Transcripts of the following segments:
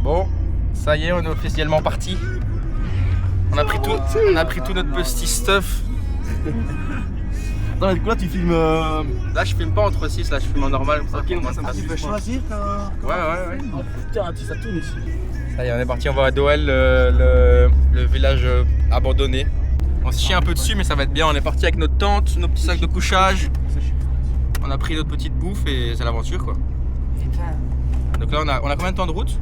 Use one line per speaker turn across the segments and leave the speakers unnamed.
Bon, ça y est, on est officiellement parti. On a pris tout notre petit stuff.
Attends, mais du coup là tu filmes.
Là, je filme pas entre 6, là, je filme en normal.
Ok, donc ça tu peux choisir
Ouais.
Oh putain, ça tourne ici.
Ça y est, on est parti, on va à Doel, le village abandonné. On se chie un peu dessus, mais ça va être bien. On est parti avec notre tente, nos petits sacs de couchage. On a pris notre petite bouffe et c'est l'aventure quoi. Donc là, on a combien de temps de route?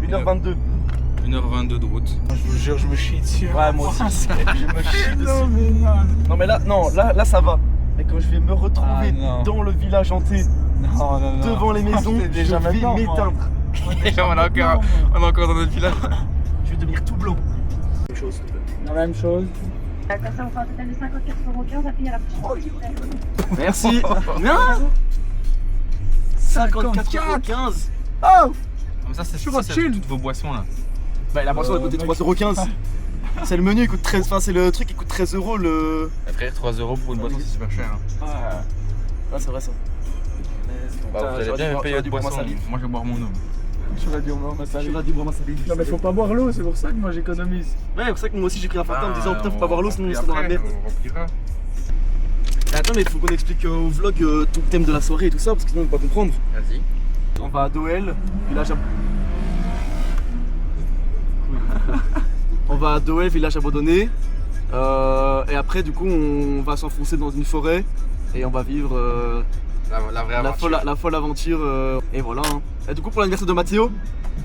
1h22.
1h22 de route.
Je vous jure, je me chie dessus.
Ouais, moi aussi. Je me chie dessus.
Non, mais non.
Non, mais là ça va. Mais quand je vais me retrouver
non.
dans le village hanté,
Non.
devant les maisons,
C'est déjà
je vais
maintenant, moi.
m'éteindre.
Et là, on est encore dans notre village.
Je vais devenir tout blanc.
La même chose.
Ça vous fait un total de 54,15 € à payer à la prochaine.
Merci. Non 54,15 €.
Oh.
Comme ça, c'est
Sur votre chill.
toutes vos boissons là.
Bah la boisson elle coûtait 3,15 €. C'est le menu, il coûte 13, enfin c'est le truc qui coûte 13 € le.
Frère, 3 € pour une boisson, c'est super cher. Hein.
Ah c'est vrai ça.
Bah, vous allez bien me payer votre boisson. Moi, je vais boire mon eau.
J'aurais dû boire ma salive.
J'aurais dû boire ma salive.
Non, mais faut pas boire l'eau, c'est pour ça que moi j'économise.
Ouais, c'est pour ça que moi aussi j'ai pris un fardeau en me disant putain faut pas boire l'eau sinon on sera dans la merde.
On remplira.
Attends mais il faut qu'on explique au vlog tout le thème de la soirée et tout ça parce que sinon on va pas comprendre.
Vas-y.
On va à Doel, village on va à Doel, village abandonné. Et après du coup on va s'enfoncer dans une forêt et on va vivre
La vraie aventure.
la folle aventure et voilà. Hein. Et du coup pour l'anniversaire de Mathéo,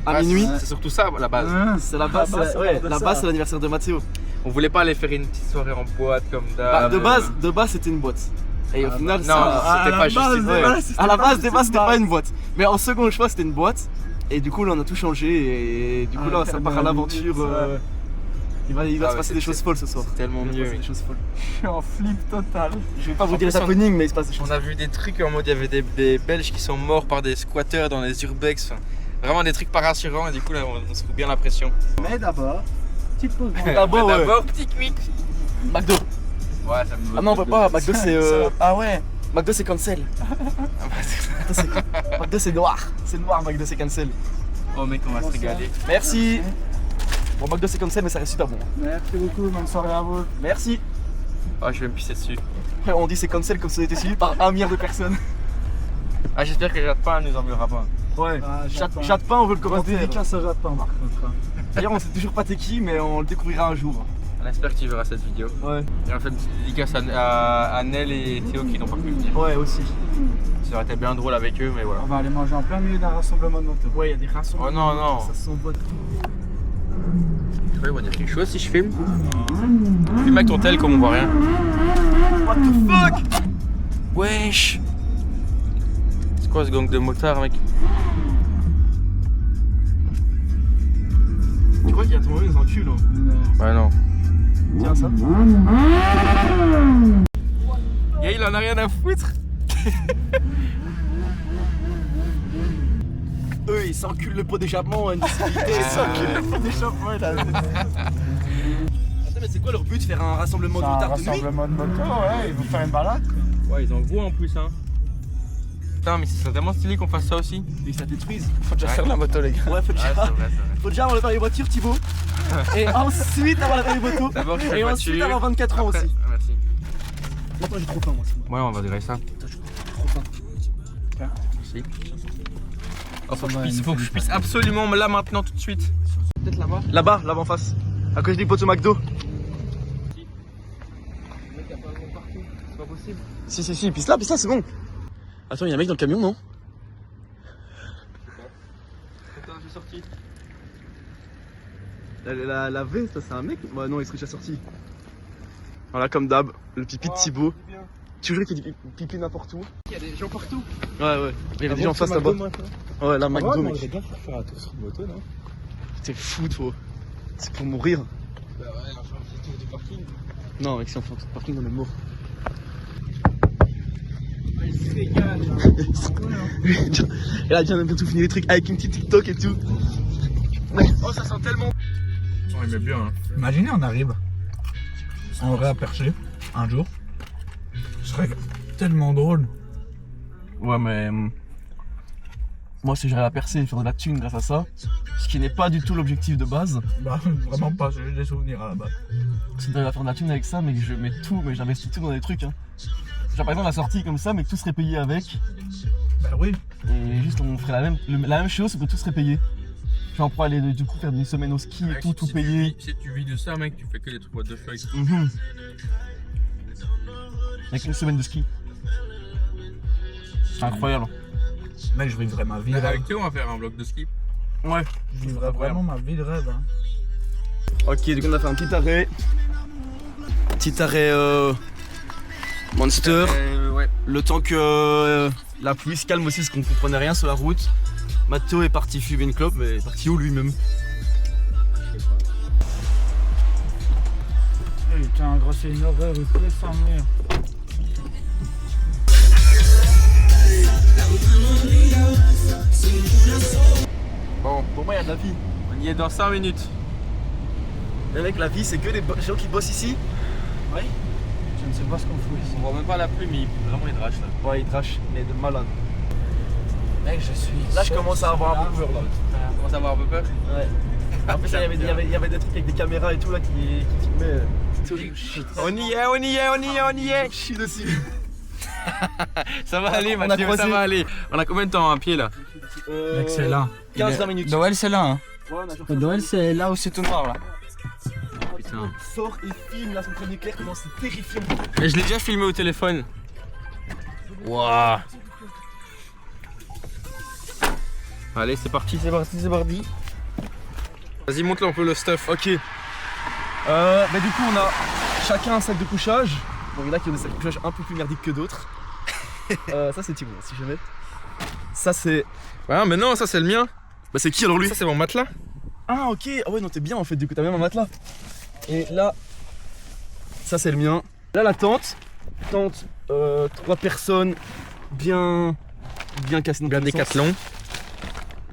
à
Ouais,
minuit,
c'est surtout ça la base.
c'est la base, la base c'est l'anniversaire de Mathéo.
On voulait pas aller faire une petite soirée en boîte comme d'hab.
Bah, de base c'était une boîte. Et au final
non,
ça,
c'était pas juste une
ouais.
boîte.
À la base des bases c'était pas une boîte. Mais en second choix c'était une boîte. Et du coup là on a tout changé et du coup là ça part à l'aventure. Il va se passer des choses folles ce soir.
C'est tellement
Il va se
mieux.
passer des choses folles.
Je suis en flip total.
Je vais pas vous
En
dire les
plus,
happenings mais il se passe des choses.
On a vu des trucs en mode il y avait des Belges qui sont morts par des squatteurs dans les urbex. Enfin, vraiment des trucs pas rassurants et du coup là on se fout bien la pression.
Mais d'abord, petite pause.
D'abord, ouais.
D'abord petit quick.
McDo.
Ouais, ça me
Ah non on peut pas, McDo c'est
Ah ouais.
McDo c'est cancel. McDo c'est noir. C'est noir McDo c'est cancel.
Oh mec, on va se régaler.
Merci. Bon McDo c'est cancel mais ça reste super bon.
Merci beaucoup, bonne soirée à vous.
Merci.
Ah, je vais me pisser dessus.
Après on dit c'est cancel comme ça a été suivi par 1 milliard de personnes.
Ah, j'espère que Jade Pain ne nous enverra pas.
Ouais.
Ah,
Jade Pain on veut le
Grosse
commenter.
dédicace à Japon par contre.
D'ailleurs on sait toujours pas t'es qui mais on le découvrira un jour.
On espère que tu verras cette vidéo.
Ouais.
Et on fait une petite dédicace à Nel et Théo qui n'ont pas pu venir.
Ouais aussi.
Ça aurait été bien drôle avec eux, mais voilà.
On va aller manger en plein milieu d'un rassemblement de motos.
Ouais il y a des rassemblements.
Oh non, non.
Ça sent bon.
Je vais dire quelque chose si je filme. Filme avec ton tel comme on voit rien.
What the fuck?
Wesh. C'est quoi ce gang de motards, mec?
Tu crois qu'il y a ton mauvais dans le cul là?
Ouais, non.
Tiens ça.
Yeah, il en a rien à foutre.
Eux ils s'enculent le pot d'échappement, une possibilité. Ils s'enculent le pot d'échappement là. Attends mais c'est quoi leur but? Faire un rassemblement de
Un
motards de nuit?
rassemblement de motos, ouais, ils vont faire une balade.
Ouais, ils en voient en plus, hein. Putain, mais c'est vraiment stylé qu'on fasse ça aussi.
Et ça détruise.
Faut déjà faire la moto, les gars.
Ouais faut déjà.
Ouais, c'est vrai.
Faut déjà avoir le permis voiture Thibaut. Et ensuite avoir la permis moto.
D'abord, je fais
Et
voiture.
ensuite avoir 24 ans
Après-
aussi.
Ah, merci.
Maintenant j'ai trop faim moi.
Ouais, on va dire ça.
Trop faim.
Merci. Oh, faut que je puisse absolument là maintenant tout de suite. Peut-être là-bas.
Là-bas en face. À côté du poteau McDo.
C'est pas possible.
Si, pisse là, c'est bon. Attends, il y a un mec dans le camion, non?
Attends, je suis sorti.
La V, ça c'est un mec? Bah non, il serait déjà sorti. Voilà, comme d'hab, le pipi de Thibaut. Toujours il fait du pipi n'importe où.
Il y a des gens partout.
Ouais. Il y avait des gens en face là-bas. Ouais, là, McDo, mec.
bien faire un tour sur une moto, non?
T'es fou, toi. C'est pour mourir.
Bah ouais, on fait un petit tour du parking.
Non, mec, si on fait un tour de parking, on est mort.
Il se régale.
Et là, il vient de bientôt finir les trucs avec une petite TikTok et tout. Oh, ça sent tellement.
Oh, il met bien, hein.
Imaginez, on arrive en vrai à Percher un jour. Ce serait tellement drôle.
Ouais, mais.
moi si j'arrive à percer et faire de la thune grâce à ça, ce qui n'est pas du tout l'objectif de base,
Bah, vraiment pas, j'ai juste des souvenirs à la base.
c'est d'arriver à faire de la thune avec ça, mais que je mets tout, mais j'investis tout dans des trucs. Hein. Genre par exemple la sortie comme ça, mais que tout serait payé avec,
Bah oui.
et juste on ferait la même chose, mais tout serait payé. Genre pour aller du coup faire une semaine au ski et tout payé.
Si tu vis de ça, mec, tu fais que des trucs what the fuck.
Avec une semaine de ski. C'est incroyable.
Mec, je vivrais ma vie de
Mais
rêve.
avec toi, on va faire un bloc de ski.
Ouais.
Je vivrais vraiment ma vie de rêve. Hein.
Ok, du coup on a fait un petit arrêt. Petit arrêt Monster.
Ouais.
Le temps que la pluie se calme aussi parce qu'on comprenait rien sur la route. Mathéo est parti fumer une clope, mais il est parti où lui-même?
Putain, gros, c'est une horreur, il pleut sans mur.
Bon,
Pour moi il y a de la vie.
on y est dans 5 minutes.
Mais mec, la vie c'est que des gens qui bossent ici.
Oui. Je ne sais pas ce qu'on fout ici.
On voit même pas la pluie, mais vraiment il drache là.
Ouais, il drache, mais de malade.
Mec, je suis.
Là, je commence à avoir un peu peur là.
On commence à avoir un peu peur.
Ouais. En plus, il y avait des trucs avec des caméras et tout là qui filmaient.
On y est.
Je suis dessus.
Ça va aller,
On a
Mathieu, ça
croisé.
va aller. On a combien de temps à pied là?
Mec, c'est là.
15-20 minutes.
Noël, c'est là. Hein.
Ouais, on a genre
Noël, c'est là où c'est tout noir là.
Putain.
sort et filme là son premier éclair, comment c'est terrifiant.
Mais je l'ai déjà filmé au téléphone. Waouh. Allez, c'est parti. Vas-y, montre un peu le stuff.
Ok. Bah du coup on a chacun un sac de couchage. Bon, il y en a qui ont des sacs de couchage un peu plus merdiques que d'autres. Ça c'est Thibaut, si jamais. Ça c'est...
Ouais, mais non, ça c'est le mien.
Bah c'est qui alors lui?
Ça c'est mon matelas.
Ah ok, ah ouais non t'es bien en fait, du coup t'as même un matelas. Et là, ça c'est le mien. Là la tente, 3 personnes, bien cassées.
Bien décathlon.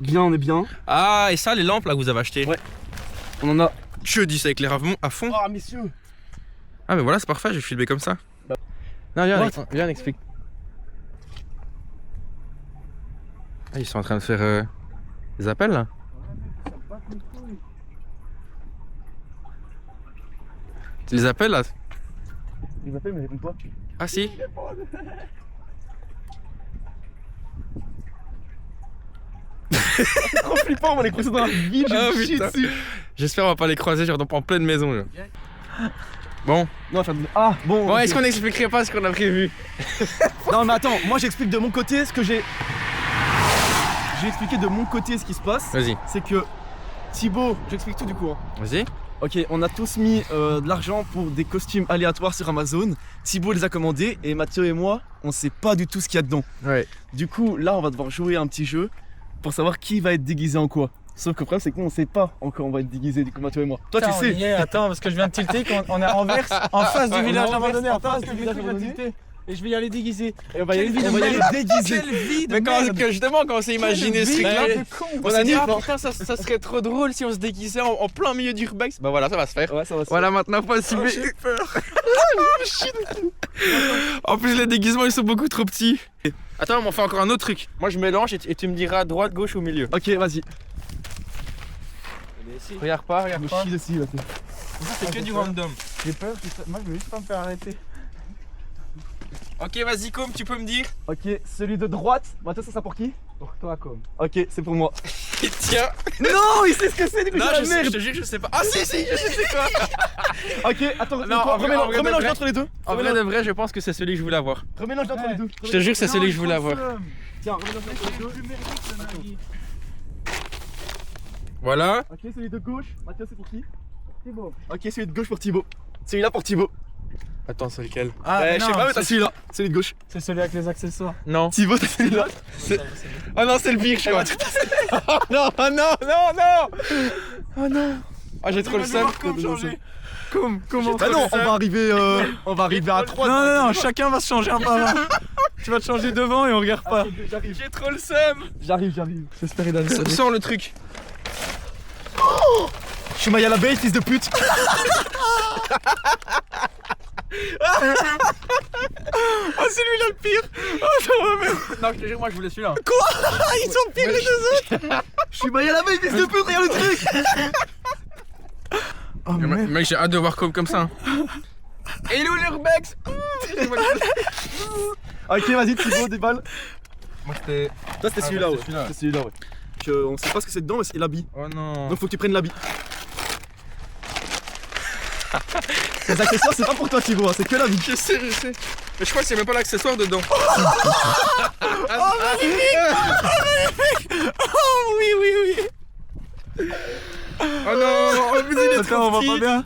Bien, on est bien.
Ah, et ça, les lampes là que vous avez achetées.
Ouais. On en a...
Je dis ça éclaire à fond.
Ah messieurs.
Ah, mais voilà, c'est parfait, j'ai filmé comme ça.
Bah.
Non,
What?
viens, explique. Ah, ils sont en train de faire des appels là. Tu les appelles là?
Il m'appelle mais il répond pas.
Ah si.
C'est trop flippant, on va les croiser dans la ville,
Ah,
je me chie
putain.
dessus.
J'espère on va pas les croiser genre en pleine maison là. Bon.
Non, enfin... Ah bon.
Bon,
ok.
est-ce qu'on n'expliquerait pas ce qu'on a prévu?
Non mais attends, moi j'explique de mon côté ce que j'ai... J'ai expliqué de mon côté ce qui se passe.
Vas-y.
C'est que Thibaut, j'explique tout du coup. Hein.
Vas-y.
Ok, on a tous mis de l'argent pour des costumes aléatoires sur Amazon. Thibaut les a commandés et Mathieu et moi, on sait pas du tout ce qu'il y a dedans.
Ouais.
Du coup, là, on va devoir jouer à un petit jeu pour savoir qui va être déguisé en quoi. Sauf que le problème, c'est que nous, on sait pas encore on va être déguisé, du coup, Mathieu et moi. Toi, tu sais.
Attends, parce que je viens de tilter, on est en verse, en face du
Ouais,
village
on est en
abandonné, en
face
face
du
du
village
village
abandonné.
abandonné. Et je vais y aller déguisé.
Et on va y aller,
Quelle
on va y
vie
aller
de
déguisé.
Quelle vie de
Mais quand,
merde.
justement, quand on s'est imaginé ce
Quelle vie
truc-là,
de con.
on s'est dit, ah putain, ça serait trop drôle si on se déguisait en plein milieu d'Urbex. Bah voilà, ça va se faire.
Ouais, ça va se
Voilà, maintenant, faut assumer.
J'ai peur.
En plus, les déguisements, ils sont beaucoup trop petits. Attends, on fait encore un autre truc. Moi, je mélange et tu me diras droite, gauche ou milieu.
Ok, vas-y.
Regarde pas,
Je
regarde
me
pas.
chie dessus, là.
C'est que du random.
J'ai peur, moi je veux juste pas me faire arrêter.
Ok, vas-y, Com, tu peux me dire.
Ok, celui de droite. Mathieu, ça pour qui?
Pour toi, comme.
Ok, c'est pour moi.
Tiens.
Non, il sait ce que c'est, du coup,
Non,
c'est la
je
merde.
te jure, je sais pas. Ah, si, je sais c'est quoi.
Ok, attends,
Non, en vrai de
remélange
vrai.
entre les deux.
En vrai de vrai, je pense que c'est celui que je voulais avoir.
Remélange entre les deux.
Je te jure que c'est celui que je voulais avoir.
Tiens, remélange entre les deux.
Voilà.
Ok, celui de gauche. Mathieu, c'est pour qui? Thibaut. Ok, celui de gauche pour Thibaut. Celui-là pour Thibaut.
Attends, c'est lequel?
Ah,
je sais pas, mais t'as celui-là. Celui de gauche.
c'est celui avec les accessoires.
Non.
Thibaut, t'as celui-là.
Oh non, c'est le pire, je crois. Oh non, oh non, non, non. Oh non. Ah, j'ai trop le seum.
Comment
Bah non, on va arriver à 3.
Non, chacun va se changer un par un. Tu vas te changer devant et on regarde pas.
J'arrive,
J'ai trop le seum.
j'arrive.
J'espère qu'il a
Sors le truc.
Je suis Maya l'abeille, fils de pute.
Oh, c'est lui là le pire. Oh, ça va même.
Non, je te jure, moi je voulais celui-là.
Quoi? Ils sont pires les deux autres.
Je suis maillé à la veille, fils de pute, regarde le truc.
Oh merde.
Mec, j'ai hâte de voir comme ça. Et il est où l'urbex?
Ok, vas-y, Thibaut, déballe.
Moi c'était.
Toi, c'était
Ah,
celui-là,
ouais,
ouais.
c'est celui-là.
C'est celui-là, ouais. On sait pas ce que c'est dedans, mais c'est l'habit.
Oh non.
Donc, faut que tu prennes l'habit. Les accessoires, c'est pas pour toi, Thibaut, hein, c'est que l'habit.
Je sais. Mais je crois que c'est même pas l'accessoire dedans.
Oh oui, oui, oui.
Oh non, oh, mais il est
Attends,
trop
on va
petit.
pas bien.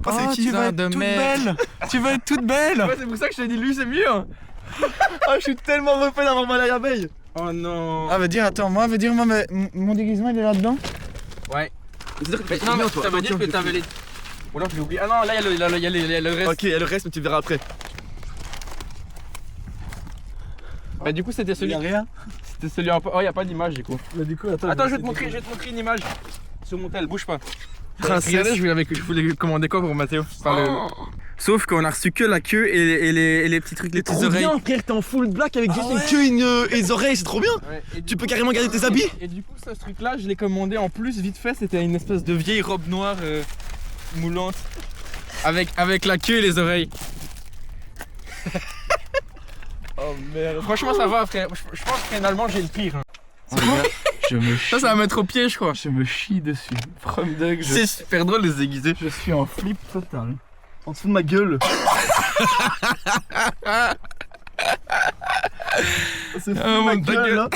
Ah, c'est qui
tu vas
ça,
être
de
toute
merde.
belle. Tu vas être toute belle.
Ouais, c'est pour ça que je t'ai dit lui c'est mieux. Hein.
Ah, je suis tellement refait d'avoir mal à l'abeille.
Oh non.
Ah, veut dire, attends, moi, mon déguisement il est là-dedans.
Ouais.
C'est-à-dire que
Non, mais ça veut dire que t'avais les. Ou alors je l'ai oublié. Ah non, là il y a le reste.
Ok, et le reste, mais tu le verras après.
Bah, du coup, c'était celui.
rien.
C'était celui un peu. Oh, y a pas d'image du coup.
Mais du coup,
Attends, je vais te montrer une image. Sur mon tel, bouge pas.
Princesse.
Regardez, je voulais commander quoi pour Mathéo? Sauf qu'on a reçu que la queue et les petits trucs, les petites
Trop
oreilles.
bien, frère, t'es en full black avec juste une queue et des oreilles, c'est trop bien.
Ouais, et
Tu
du
peux
coup-
carrément garder tes habits.
Et du coup, ce truc-là, je l'ai commandé en plus vite fait. C'était une espèce de vieille robe noire moulante avec la queue et les oreilles.
Oh merde.
Franchement, ça va, frère. Je pense que finalement, j'ai le pire. Hein.
Je me chie.
Ça va mettre au pied, je crois.
Je me chie dessus. From Doug,
C'est super drôle de se déguiser.
je suis en flip total.
En dessous de ma gueule. C'est fou,
Ah,
ma
mon ta
gueule,
gueule.
là.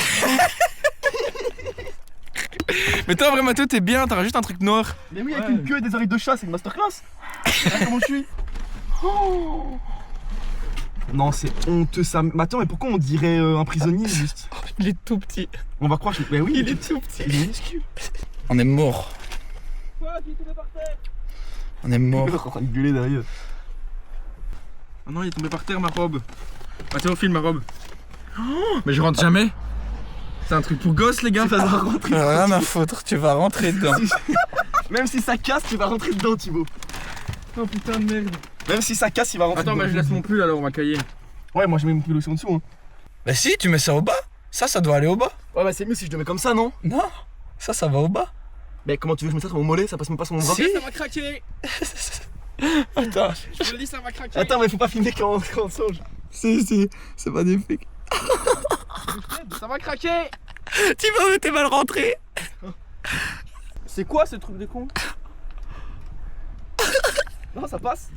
Mais toi, vraiment, Mathéo, t'es bien. T'auras juste un truc noir.
Mais oui, avec une queue et des oreilles de chat, c'est une masterclass. Regarde comment je suis. Oh. Non, c'est honteux ça. Mais attends, mais pourquoi on dirait un prisonnier juste?
Il est tout petit.
On va croire que. Mais oui,
Il est tout petit.
il est minuscule.
On est mort. On est mort.
Il est en train de gueuler derrière.
Oh non, il est tombé par terre, ma robe. Mathéo, filme ma robe. Oh, mais je rentre jamais. C'est un truc pour gosses, les gars.
Tu vas rentrer.
Rien à foutre, tu vas rentrer dedans.
Même si ça casse, tu vas rentrer dedans, Thibaut.
Oh putain de merde.
Même si ça casse, il va rentrer
Attends,
dedans.
bah je laisse mon pull alors, on va cahier.
Ouais, moi je mets mon pull aussi en dessous. Hein.
Bah si, tu mets ça au bas. Ça doit aller au bas.
Ouais, bah c'est mieux si je le mets comme ça, non?
Non, ça va au bas.
Mais comment tu veux que je mette ça sur mon mollet? Ça passe même pas sur mon bras.
Si.
Ça va craquer.
Attends.
Je vous le dis, ça va craquer.
Attends, mais faut pas filmer quand on songe.
Si, c'est magnifique.
Ça va craquer.
Tu vas t'es mal rentré.
C'est quoi ce truc de con?
Non, ça passe.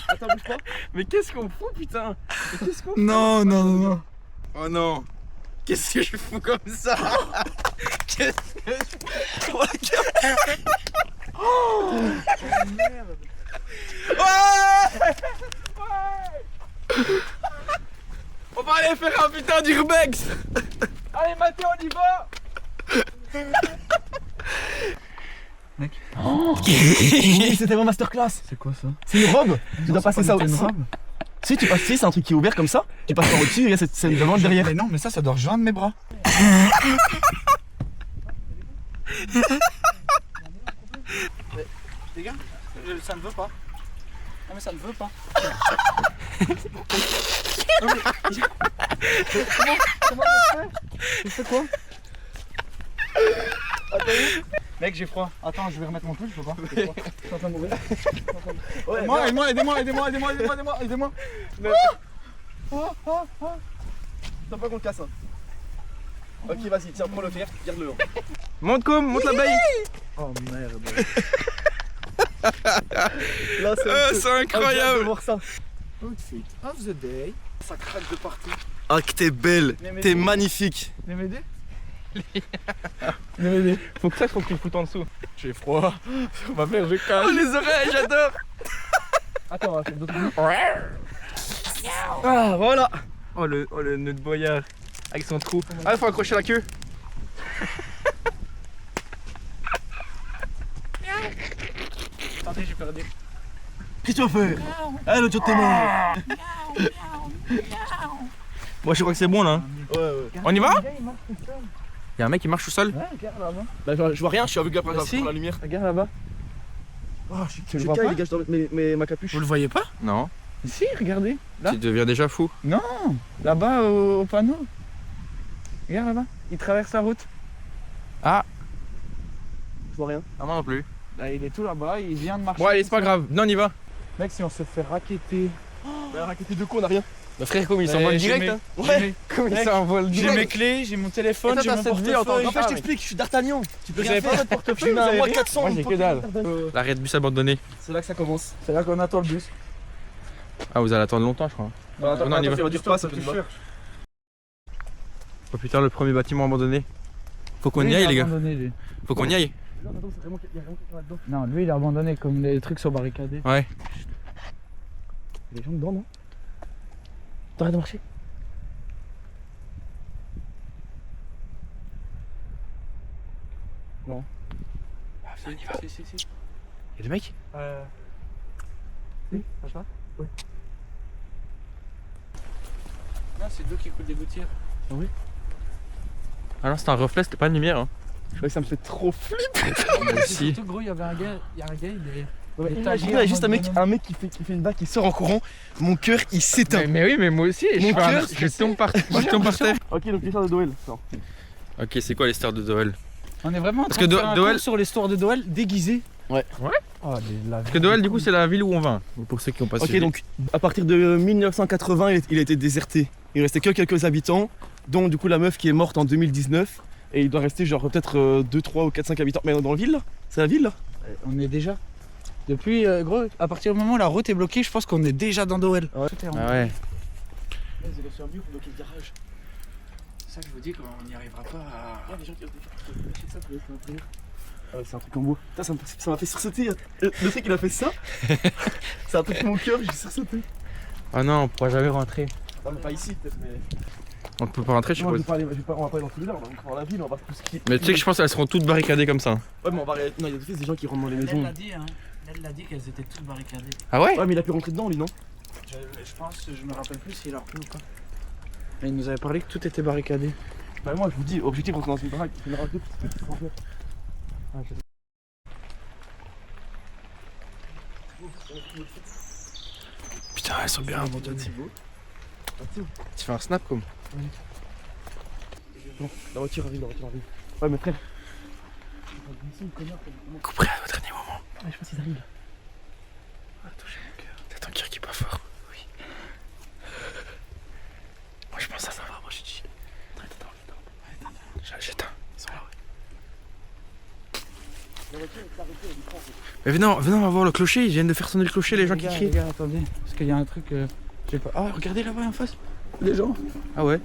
Attends, bouge pas.
Mais qu'est-ce qu'on fout, putain? Mais qu'est-ce qu'on fout?
Non, non, non.
Oh non. Qu'est-ce que je fous comme ça? Qu'est-ce que je fous? Oh merde. Ouais. On va aller faire un putain d'urbex. Allez Mathéo, on y va.
C'était mon masterclass.
C'est quoi ça?
C'est une robe. Tu dois passer ça
une
au-dessus.
robe.
Si, tu passes ici, c'est un truc qui est ouvert comme ça. Tu passes par au-dessus et là, c'est une demande derrière.
Mais non, mais ça doit rejoindre mes bras.
Les gars, ça ne veut pas. Non, mais ça ne veut pas. Comment je fais quoi?
Mec, j'ai froid. Attends, je vais remettre mon pull, je peux pas. J'ai froid. Je suis en train de mourir.
Ouais,
Aidez-moi, aidez-moi.
T'as pas qu'on le casse. Hein. Ok, vas-y, tiens, prends le fer, garde-le. Hein.
Monte l'abeille.
Oh merde.
Là,
C'est
J'ai hâte de
incroyable.
voir ça.
Outfit of the day.
Ça craque de partout. Ah, que t'es belle.
Mais
T'es magnifique.
Viens m'aider.
Faut que tu le foutes en dessous.
J'ai froid. Ma mère, je
Oh
cache.
les oreilles, j'adore.
Attends, on va faire d'autres bruits. Ah, voilà.
Oh le nœud de boyard avec son trou. Ah, il faut accrocher la queue.
Attendez, j'ai perdu.
Qu'est-ce que tu vas faire? Ah, le jour t'es mort.
Moi je crois que c'est bon là. Hein.
Ouais.
On y va? Y'a un mec qui marche tout seul.
Ouais, regarde là-bas.
Bah, je vois rien, je suis aveugle après
Bah, si.
la lumière.
Regarde là-bas. Oh,
Je
tu le
suis
vois
caille,
pas?
les gars, je dois mettre ma capuche.
Vous le voyez pas?
Non.
Si, regardez. Là?
Tu deviens déjà fou.
Non, là-bas au panneau. Regarde là-bas, il traverse la route.
Je vois rien.
Ah, moi non plus.
Là, il est tout là-bas, il vient de marcher.
Bon, allez, c'est pas grave. Non, on y va.
Mec, si on se fait racketter.
Bah, raqueté de quoi, on a rien.
Bah, frère, comme il
Eh,
s'envole
j'ai
direct.
mes-
Hein.
j'ai mes-
Comme il
Mec,
s'envole
J'ai mes clés, j'ai mon téléphone,
Et toi,
j'ai
t'as
mon
cette vie en tant
portefeuille.
que-
En fait, je t'explique, je suis d'Artagnan. Tu peux
Vous
rien
avez pas
faire.
votre portefeuille?
Je mets
vous
un
avez
mois
rien
400.
Moi, j'ai que dalle. L'arrêt de bus abandonné.
C'est là que ça commence.
C'est là qu'on attend le bus.
Ah, vous allez attendre longtemps, je crois.
Bah, attends,
Non, on y va.
il y aura du repas, ça peut
Tu
être
cherches.
Oh putain, le premier bâtiment abandonné. Faut qu'on y
Lui, il
aille,
est
les gars.
abandonné, lui.
Faut qu'on y aille.
Non, attends, c'est vraiment qu'il y a vraiment quelqu'un là-dedans.
Non, lui, il est abandonné comme les trucs sont barricadés.
Ouais.
Il y a des gens dedans, non? T'arrêtes de marcher. Non.
Ah, si, si, si.
Y'a des mecs?
Oui, ça? Oui. Non, c'est d'eau qui coule des gouttières.
Ah non, c'est un reflet, c'était pas une lumière. Hein.
Ouais, ça me fait trop flipper.
Moi aussi.
Surtout gros, il y avait un gars, il est...
Ouais,
Les
imagine,
tagirs
il y a juste
abandonnés.
un mec qui fait une vague, qui sort en courant. Mon cœur, il s'éteint.
Mais oui, mais moi aussi.
Mon cœur,
je tombe par terre.
Ok, donc l'histoire de Doel. Non.
Ok, c'est quoi l'histoire de Doel?
On est vraiment en
Parce
train
que
de faire un
Doel-
cours sur l'histoire de Doel déguisé.
Ouais.
Ouais.
Oh,
Parce que Doel, du coup, c'est la ville où on va. Pour ceux qui ont pas
Ok,
suivi.
donc à partir de 1980, il a été déserté. Il restait que quelques habitants, dont du coup la meuf qui est morte en 2019. Et il doit rester genre peut-être 2, 3 ou 4, 5 habitants. Mais dans la ville là? C'est la ville là?
On est déjà. Depuis, gros, à partir du moment où la route est bloquée, je pense qu'on est déjà dans Doel.
Ouais.
Tout est en-
Ah ouais.
Ils ont sur un mur pour bloquer le garage.
C'est ça que je vous dis qu'on n'y arrivera pas à...
Ouais, les gens qui achètent ça pour les imprimir. Ah ouais, c'est un truc en bois. Putain, ça m'a fait sursauter. Le fait qu'il a fait ça, c'est un truc de mon cœur, j'ai sursauté.
Ah non, on pourra jamais rentrer.
Non, mais pas ici peut-être, mais.
On peut pas rentrer, je
Non,
suppose.
on va pas aller dans tous les là, on va dans la ville, on va tout ce qui.
Mais tu sais que je pense qu'elles seront toutes barricadées comme ça.
Ouais, mais on va. Non, il y a des gens qui rentrent dans les maisons.
dit, hein. Elle l'a dit qu'elles étaient toutes barricadées.
Ah ouais?
Ouais, mais il a pu rentrer dedans lui, non?
Je pense, je me rappelle plus s'il a repris ou pas. Mais il nous avait parlé que tout était barricadé.
Bah, moi je vous dis, objectif rentrer dans une baraque, c'est une radio, c'est trop bien.
Putain, elles sont bien abandonnées.
Ah,
Tu fais un snap comme.
Bon, la voiture arrive. Ouais, mais frère.
Couperé au dernier moment.
Ouais, je pense qu'ils arrivent.
T'as ton cœur qui est pas fort. Oui. Moi je pense à ça.
Moi je dis.
J'éteins.
Ils sont là, ouais. La voiture est arrêtée, elle est prend.
Mais venez, on va voir le clocher. Ils viennent de faire sonner le clocher, les gens qui
gars,
crient.
les gars, attendez. Parce qu'il y a un truc. Je sais pas. Ah, regardez là-bas en face. Les gens.
Ah ouais?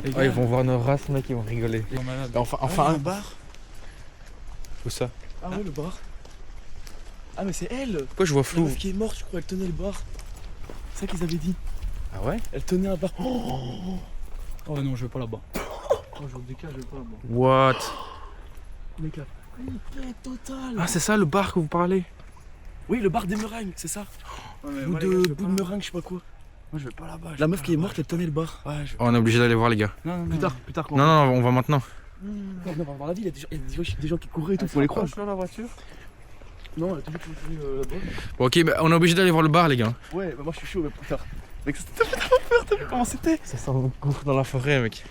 Les
Ouais, ils vont voir nos races, mec, ils vont rigoler.
Ils sont malades.
Enfin,
un bar.
Où ça?
Ah ouais, le bar. Ah, mais c'est elle.
Pourquoi je vois
La
flou?
meuf qui est morte, je crois, elle tenait le bar. C'est ça qu'ils avaient dit.
Ah ouais?
Elle tenait un bar. Oh,
Oh non, je vais pas là-bas. Oh, je vous dis que je vais pas là-bas.
What?
mec là. Flippette totale.
Ah, c'est ça le bar que vous parlez?
Oui, le bar des meringues, c'est ça.
Ouais,
Bout de meringues, je sais pas quoi.
Moi, je vais pas là-bas.
La meuf qui est morte, elle tenait le bar.
Ouais, je vais...
Oh, on est obligé d'aller voir, les gars.
Non,
Plus tard, quand
Non, non, on va maintenant.
Non, on va voir la ville, il y a des gens qui couraient et tout,
Il
faut les croire.
là, la voiture.
Non, elle a toujours continué là-bas.
Bon, ok, bah, on est obligé d'aller voir le bar, les gars.
Ouais, bah moi je suis chaud, mais plus tard. Mec, ça fait tellement peur, t'as vu comment c'était?
Ça sent le gouffre dans la forêt, mec.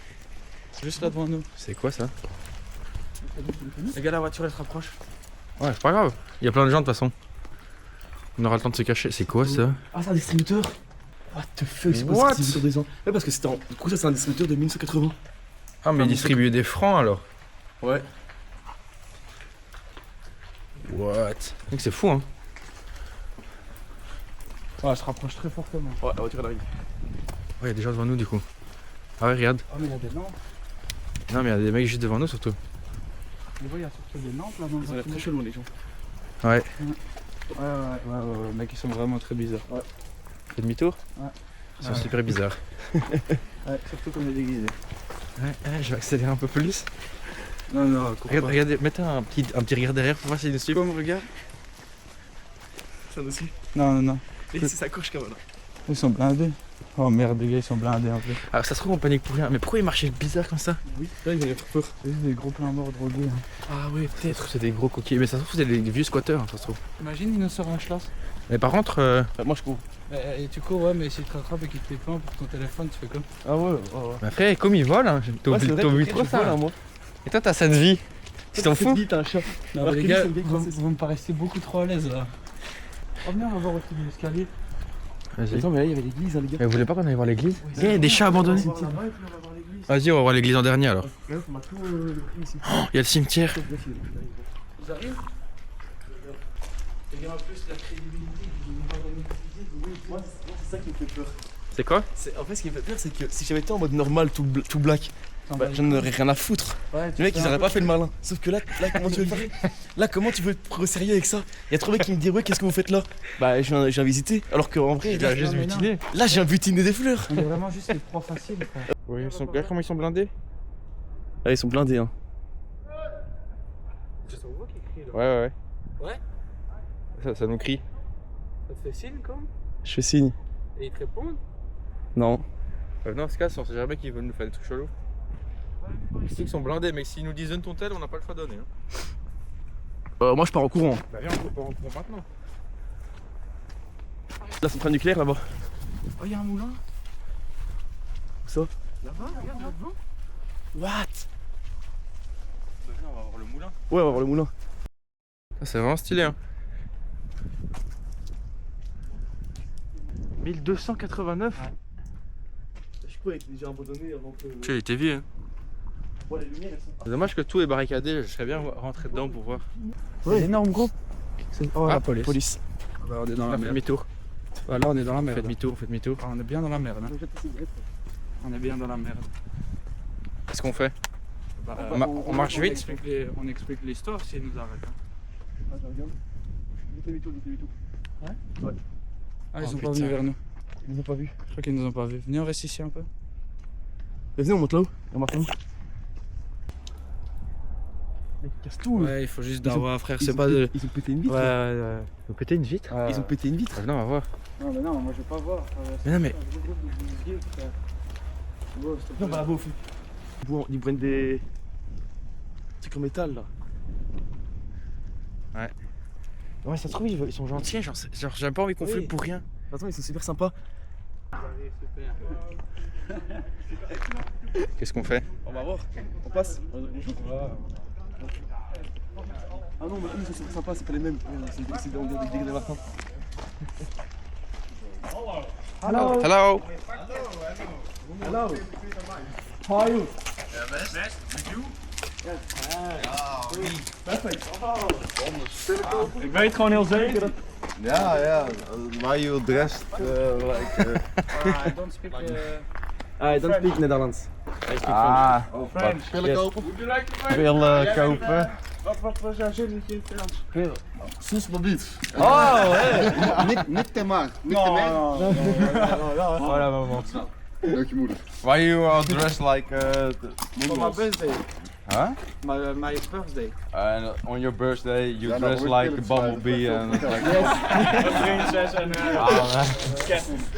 Juste là devant nous.
C'est quoi ça?
Les gars, la voiture elle se rapproche.
Ouais, c'est pas grave. Il y a plein de gens de toute façon. On aura le temps de se cacher. C'est quoi ça?
Ah, c'est un distributeur? What the fuck, c'est quoi
What?
ce distributeur des ans? Ouais, parce que c'était en. Du coup, ça, c'est un distributeur de 1980.
Ah, mais distribuer des francs alors?
Ouais.
What? Donc c'est fou, hein.
Ouais, elle se rapproche très fortement.
Ouais, la voiture elle arrive.
Ouais, il y a des gens devant nous du coup. Ah ouais, regarde.
Oh, mais il y a des lampes.
Non, mais il y a des mecs juste devant nous surtout.
Tu vois, il y a surtout des lampes là dans le
Ils ont l'air
bâtiment.
très chelous, les gens.
Ouais.
Ouais, mec, ils sont vraiment très bizarres.
Fais demi-tour?
Ouais.
Ils sont
Ouais.
super bizarres.
Ouais, surtout qu'on est déguisés.
Ouais, je vais accélérer un peu plus.
Non, non, cours
Regarde,
pas.
regardez, mettez un petit regard derrière pour voir s'ils nous suivent.
Comme regarde.
Ça nous suit.
Non.
Et c'est sa couche quand même là.
Ils sont blindés. Oh merde, les gars, ils sont blindés en plus.
Alors ça se trouve on panique pour rien, mais pourquoi il marchait bizarre comme ça?
Oui, là il va y faire peur.
C'est des gros plans morts drogués. Hein.
Ah oui, peut-être c'est des gros coquilles, mais ça se trouve c'est des vieux squatteurs, hein, ça se trouve.
Imagine, il nous sort un schloss.
Mais par contre,
Moi je cours.
Et tu cours, ouais, mais s'il te rattrape et qu'il te fait pas pour ton téléphone, tu fais quoi?
Ah ouais.
bah après comme ils volent, hein, t'as
Ouais, c'est vrai,
oublié
ok,
trop
je
ça.
vois, là, moi.
Et toi t'as cette vie, tu t'en fous?
T'as un chat.
Non,
Alors
mais les
que lui,
gars,
c'est le gars qui
vous,
passe-
vous me paraissez beaucoup trop à l'aise là. Oh, viens, on va voir au-dessus de l'escalier.
Vas-y.
Attends, mais là il y avait l'église, hein, les gars.
Mais vous voulez pas qu'on aille voir l'église? Il y a des chats abandonnés.
On va là-bas et puis on va voir l'église.
Vas-y, on va voir l'église en dernier alors.
Ouais, on m'a tout le prix ici.
Il y a le cimetière.
Ils arrivent. Les gars, en plus, la crédibilité du
Moi, c'est ça qui me fait peur.
C'est quoi?
En fait, ce qui me fait peur, c'est que si j'avais été en mode normal, tout black, bah, je n'aurais rien à foutre.
Ouais,
Les mecs, ils auraient pas fait le malin. Sauf que là comment tu veux le faire? Là, comment tu veux être au sérieux avec ça? Il y a trop de mecs qui me disent, ouais, qu'est-ce que vous faites là? Bah, je viens visiter. Alors qu'en vrai, là,
juste
non, mais
butiné.
là, j'ai un butiné des fleurs.
On est vraiment juste les proies faciles, frère.
Oui, regarde comment ils sont blindés.
Ah, ils sont blindés, hein.
C'est ton voix qui crie là.
Ouais.
Ouais.
Ça nous crie.
Ça te fait signe comme?
Je fais signe.
Et ils te répondent?
Non.
Non, on se casse, on sait jamais qu'ils veulent nous faire des trucs chelous. Je sais qu'ils sont blindés, mais s'ils nous disent donne ton tel, on n'a pas le choix de donner. Hein.
Moi, je pars en courant.
Bah viens, on court maintenant.
La centrale nucléaire là-bas.
Oh, y'a un moulin.
Où ça?
Là-bas, regarde là-devant.
What?
Bah viens, on va voir le moulin.
Ouais, on va voir le moulin.
C'est vraiment stylé. Hein.
1289. Je crois qu'il était déjà abandonné avant que.
Tu sais, il était vieux. Hein.
Ouais, les lumières elles sont.
C'est dommage que tout est barricadé, je serais bien rentré dedans pour voir.
Ouais, énorme groupe. Oh,
Ah,
la police.
Police.
Bah, on est dans
On
la
fait
merde.
demi-tour.
Bah, là, on est dans la
On
merde.
fait demi-tour,
Ah, on est bien dans la merde. Hein. On est bien dans la merde.
Qu'est-ce qu'on fait?
Bah,
on marche vite.
On explique l'histoire s'ils nous arrêtent. Hein.
Ah, je regarde. Demi-tour.
Ah, ils
Oh,
sont
putain.
pas venus vers nous.
Ils nous ont pas vu.
Je crois qu'ils nous ont pas vus. Venez, on reste ici un peu.
Venez, on monte là-haut. On marche là-haut. Mec, ils cassent tout.
Ouais, il faut juste
Ils ont-
d'avoir, frère.
Ils
C'est
ont
pas
pété-
de.
Ils ont pété une vitre.
Ouais.
Vous péter une vitre?
Ils ont pété une vitre.
Non, on va voir.
Non, mais non, moi je vais pas voir.
Mais non, mais-
Viens, on va là-bas au fond. Ils prennent des trucs en métal là.
Ouais, ça se trouve, ils sont gentils, genre j'ai pas envie qu'on
Oui.
flippe pour rien.
Attends, ils sont super sympas.
Qu'est-ce qu'on fait?
On va voir. On passe. Ah non, mais eux ils sont super sympas, c'est pas les mêmes. C'est des Martin.
Hello!
Hello. How are you?
Ik weet gewoon heel zeker dat.
Ja, why you dressed like...
I don't speak.
I don't speak Netherlands. I speak
wat
French.
pillen kopen? kopen.
Wat was jouw zinnetje in het Frans?
Soes maar niet.
Oh, hey.
Nik te maar. Nik te maar.
Voilà, maman.
Dank je moeder.
Why you are dressed like
For my birthday.
Huh?
My birthday.
And on your birthday you
Ja,
dress
nou,
like a bumblebee and like...
Prinses en.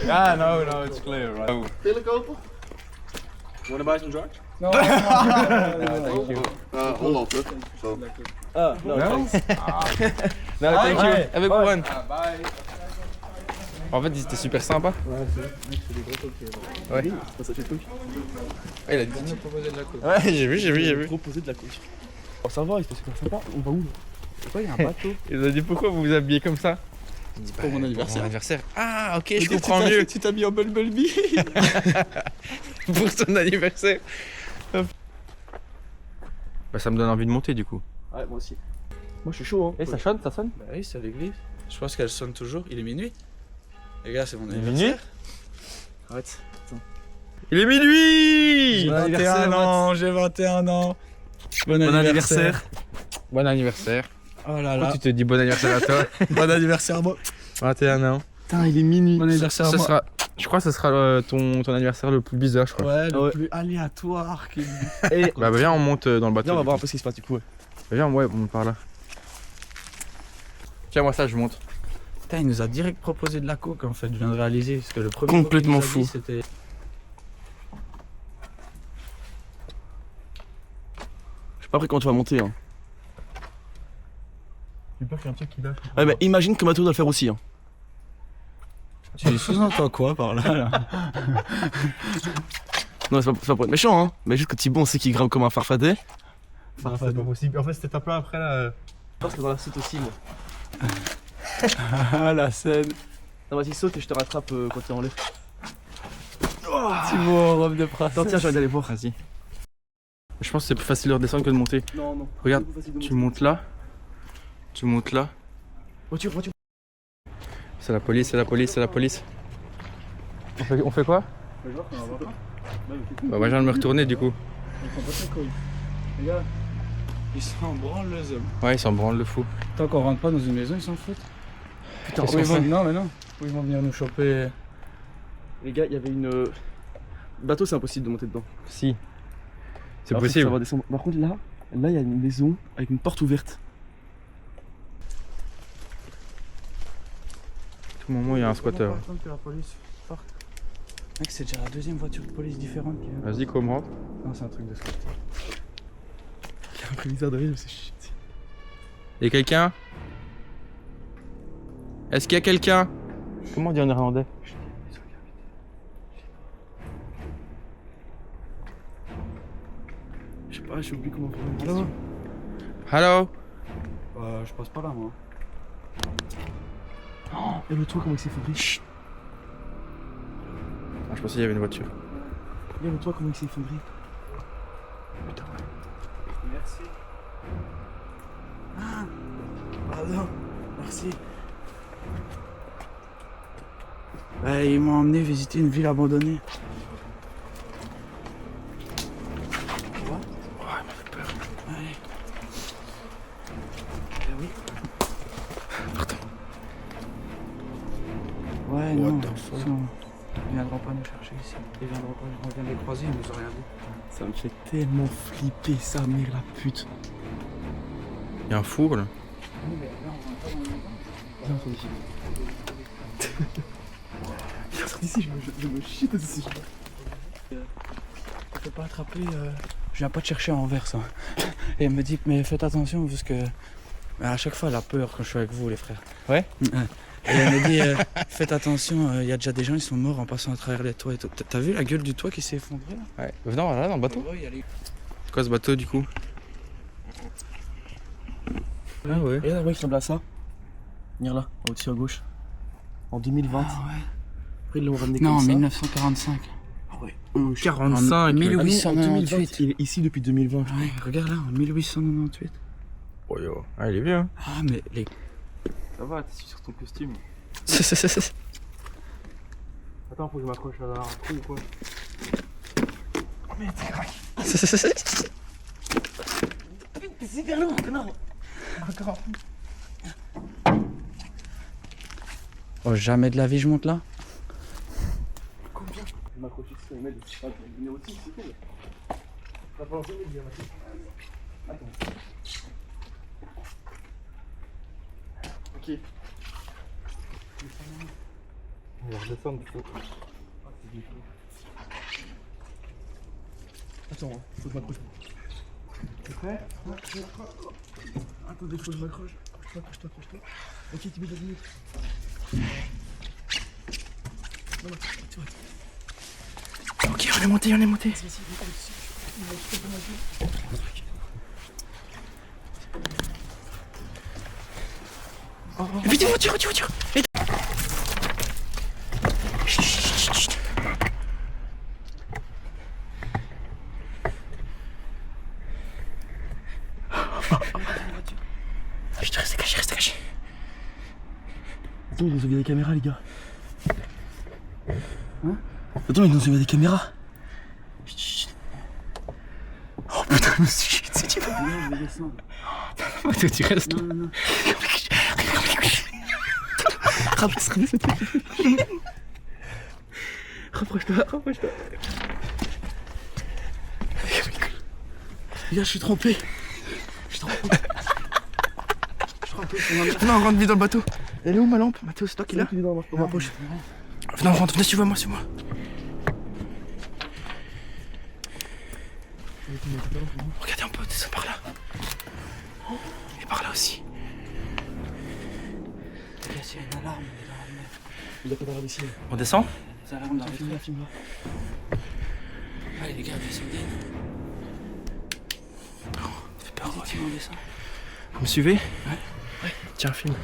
Yeah, no, it's clear, right?
Pillen kopen?
Wanna buy some drugs?
No.
Thank you.
Holland, hè. Zo.
No, thanks.
No, thank you.
Bye.
Have a good one. En fait, ils étaient super sympas. Ouais.
C'est pas ça, j'ai le truc.
Ah, il a dit.
On nous proposait de la coupe.
Ouais, j'ai vu.
Proposer de la coach. Oh, ça va, ils étaient super sympas. On va où là?
Pourquoi il y a un bateau?
Il a dit pourquoi vous vous habillez comme ça?
Pour mon anniversaire.
Ah, ok, je comprends mieux.
Tu t'as mis en Bumblebee.
Pour son anniversaire. Bah, ça me donne envie de monter du coup.
Ouais, moi aussi. Moi je suis chaud, hein.
Et ça sonne, ça sonne?
Bah oui, c'est à l'église. Je pense qu'elle sonne toujours. Il est minuit. Les gars, c'est mon
est
anniversaire.
Arrête.
Il est minuit!
Bon anniversaire,
j'ai 21 ans. Bon
Bon anniversaire.
Bon anniversaire.
Oh là
Pourquoi
là.
tu te dis bon anniversaire à toi?
Bon anniversaire à moi.
21 ans.
Putain, il est minuit.
Bon anniversaire à
Ce
moi.
sera, je crois que ce sera ton anniversaire le plus bizarre, je crois.
Ouais, le
Ouais.
plus aléatoire qui.
Et
Bah, viens, on monte dans le bateau.
viens, on va
du
voir un
coup.
peu ce qui se passe du coup. Ouais.
Viens, ouais, on monte par là. Tiens, moi ça, je monte.
Putain, il nous a direct proposé de la coke en fait, je viens de réaliser. Parce que le premier
Complètement
truc qu'il nous a
fou.
dit, c'était...
Je sais pas après quand tu vas monter. Hein.
J'ai peur qu'il y ait un truc qui lâche.
Ouais, mais imagine que Mathieu doit le faire aussi. Hein.
Tu sous-entends quoi par là?
Non, c'est pas pour être méchant, hein. Mais juste que Thibaut, on sait qu'il grimpe comme un farfadet.
C'est pas possible. En fait, cette étape-là, après, là.
Je pense que dans la saute aussi, moi.
Ah la scène.
Non, vas-y, saute et je te rattrape quand t'es en l'air.
Thibaut en robe de princesse.
Attends, tiens, j'ai envie d'aller voir.
Vas-y. Je pense que c'est plus facile de redescendre que de monter.
Non, non.
Regarde, tu montes là. Tu montes là.
Voiture, voiture.
C'est la police, c'est la police, c'est la police. On fait quoi? Bah, moi, je viens de me retourner du coup.
Les gars, ils s'en branlent les hommes.
Ouais, ils s'en branlent le fou.
Tant qu'on rentre pas dans une maison, ils s'en foutent.
Putain,
Où ils vont... Non, mais non. Où ils vont venir nous choper.
les gars, il y avait une. Bateau, c'est impossible de monter dedans.
Si. C'est
Alors,
possible.
ça va descendre. Par contre, là, il y a une maison avec une porte ouverte.
À tout moment, il y a un squatter.
Que la police parte. Mec, c'est déjà la deuxième voiture de police différente qui vient.
Vas-y, comment?
Non, c'est un truc de squatter.
Il y a un commissaire derrière, c'est shit.
Y'a quelqu'un? Est-ce qu'il y a quelqu'un? Comment on dit en néerlandais?
Je sais pas, j'ai oublié comment on fait.
Allô?
Hello?
Je passe pas là, moi.
Et le toit, comment il s'est effondré. Chut.
Ah, je pensais qu'il y avait une voiture.
Et le toit, comment il s'est effondré.
Putain.
Merci. Pardon. Merci. Ouais, ils m'ont emmené visiter une ville abandonnée.
Ouais, il m'a fait peur.
Ouais. Oui.
Pardon.
Ouais,
What
non.
the fuck?
Ils viendront pas nous chercher ici. Ils viendront pas, on vient de les croiser, ils nous ont rien dit.
Ça me fait tellement flipper, sa mère la pute.
Il y a un four là.
Il est sorti ici, je me chie dessus.
Je peux pas attraper, je viens pas te chercher à Anvers. Hein. Et elle me dit, mais faites attention parce que à chaque fois elle a peur quand je suis avec vous les frères.
Ouais.
Et elle me dit, faites attention, il y a déjà des gens, ils sont morts en passant à travers les toits et tout. T'as vu la gueule du toit qui s'est effondrée là?
Ouais. Venons là, dans le bateau.
Ouais, il y a les...
C'est quoi ce bateau du coup? Ah ouais.
Et là, ouais, il ressemble à ça. Venir là, au-dessus à gauche. En 2020.
Ah ouais.
Après, ils l'ont ramené
Non,
comme
en
ça.
1945.
Ah ouais.
45.
En
1898.
1898.
Il est ici depuis 2020. je
Ouais, regarde là, en 1898.
Oh yo. Ah, il est vieux hein.
Ah, mais les...
Ça va, t'es sur ton costume.
C'est
Attends, faut que je m'accroche à un trou ou quoi. C'est vers là, connard.
Oh, jamais de la vie je monte là.
Combien? Je m'accroche ici, on met le numéro 6, c'est cool. Ça va falloir jamais le dire, Mathieu. Attends. Ok.
On va redescendre du coup.
Attends, hein, faut que je m'accroche. T'es prêt? Attendez, faut que je m'accroche. Accroche-toi. Ok, tu mets 2 minutes. Non, tu vois.
Ok, on est monté. Vite, voiture. Je reste caché.
Attends, ils nous ont mis des caméras, les gars. Hein? Attends, ils nous ont mis des caméras. Chut. Oh putain, je me suis dit, tu vas.
Non, je vais descendre.
Toi, tu restes.
Non.
Ramasse. Rapproche-toi. Les gars, je suis trempé.
crois un peu sur ma
Non, on rentre vite dans le bateau. Elle est où ma lampe? Mathéo, c'est toi qui l'as?
Dans ma poche.
Venez, on rentre, venez, suivez-moi, suivez-moi. Regardez, on peut descendre par là. Et par là aussi.
Il y a une alarme dans la mer.
Il y a pas d'alarme ici.
On descend?
C'est l'alarme d'arrêter.
Filme-la.
Allez les gars, descendez.
Ça fait peur,
Vas-y, Tim, on descend.
Vous me suivez?
Ouais.
Tiens, filme.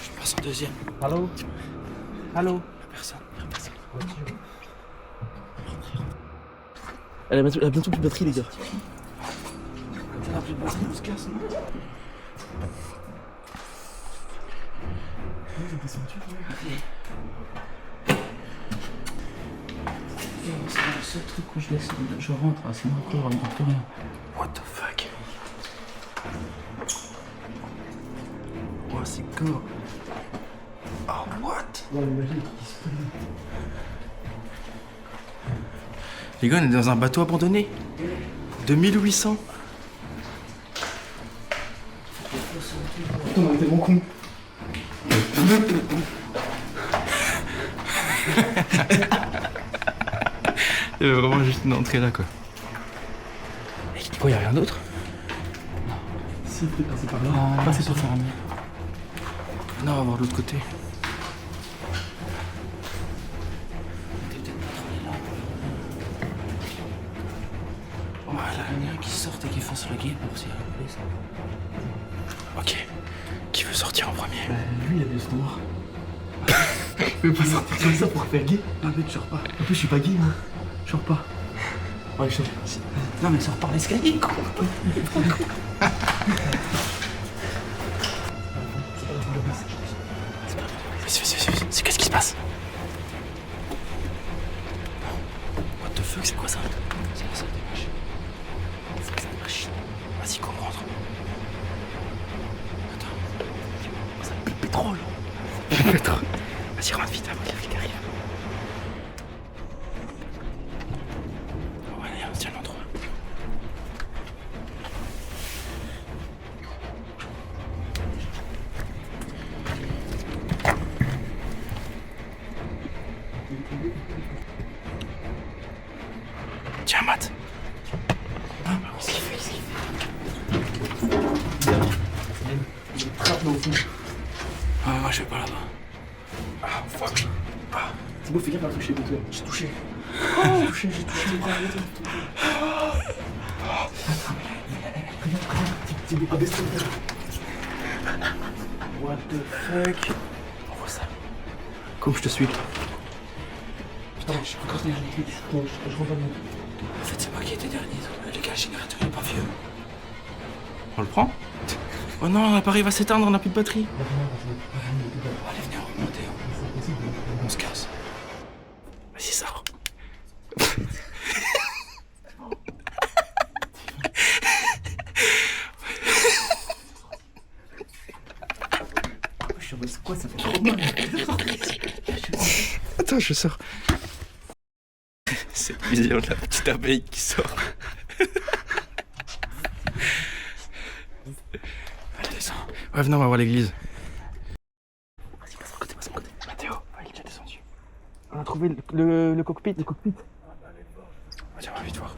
Je passe en deuxième.
Allô? Allô?
Personne.
Elle a bientôt plus de batterie, les gars.
Ça n'a plus de batterie, on se casse, non? C'est le seul truc où je descends, je rentre, sinon après on ne rentre plus rien.
What the fuck? Oh, c'est gore. Oh, what? Les gars, on est dans un bateau abandonné. 2800.
Putain, on était bon con.
Il y avait vraiment juste une entrée là, quoi. Et pourquoi il n'y a rien d'autre?
Si, peut-être passer par là.
Ah,
Passer
c'est
par
ça.
là.
Non, on va voir de l'autre côté.
Voilà, il y en a qui sortent et qui fassent le guet pour s'y rappeler ça.
Ok. Qui veut sortir en premier?
Lui, il a des yeux noirs. Je peux pas sortir comme ça pour faire gay.
Non mais tu sors pas.
En plus, je suis pas gay, moi. Je sors pas. Ouais, je
Non mais sors par l'escalier quoi.
C'est qu'est-ce qui se passe? What the fuck, c'est quoi ça?
C'est la salle des machines.
C'est la salle des machines. Vas-y, go, on rentre. Attends. Ça pue le pétrole. Le pétrole. Vas-y, rentre vite avant que les flics arrivent. Oh, allez, on se tient l'endroit. Tiens, Matt. Qu'est-ce qu'il fait?
Ah moi je vais pas là-bas.
Ah, fuck.
C'est beau, fais gaffe à toucher, toi. J'ai touché. J'ai touché les bras.
What the fuck? On voit ça. Comme je te suis.
Putain, je suis encore dernier.
Je rentre pas.
En fait c'est moi qui étais dernier. Les gars, le générateur il est pas vieux.
On le prend? Oh non, l'appareil va s'éteindre, on n'a plus de batterie.
Allez, venez, on remonte. On se casse.
Vas-y, sors.
Je suis en mode, c'est quoi, ça fait trop mal.
Attends, je sors. Cette vision de la petite abeille qui sort.
Allez, descends.
Ouais, venez, on va voir l'église.
Vas-y, passe à côté.
Mathéo, il est déjà descendu.
On a trouvé le cockpit. Le cockpit.
Vas-y, on va vite voir.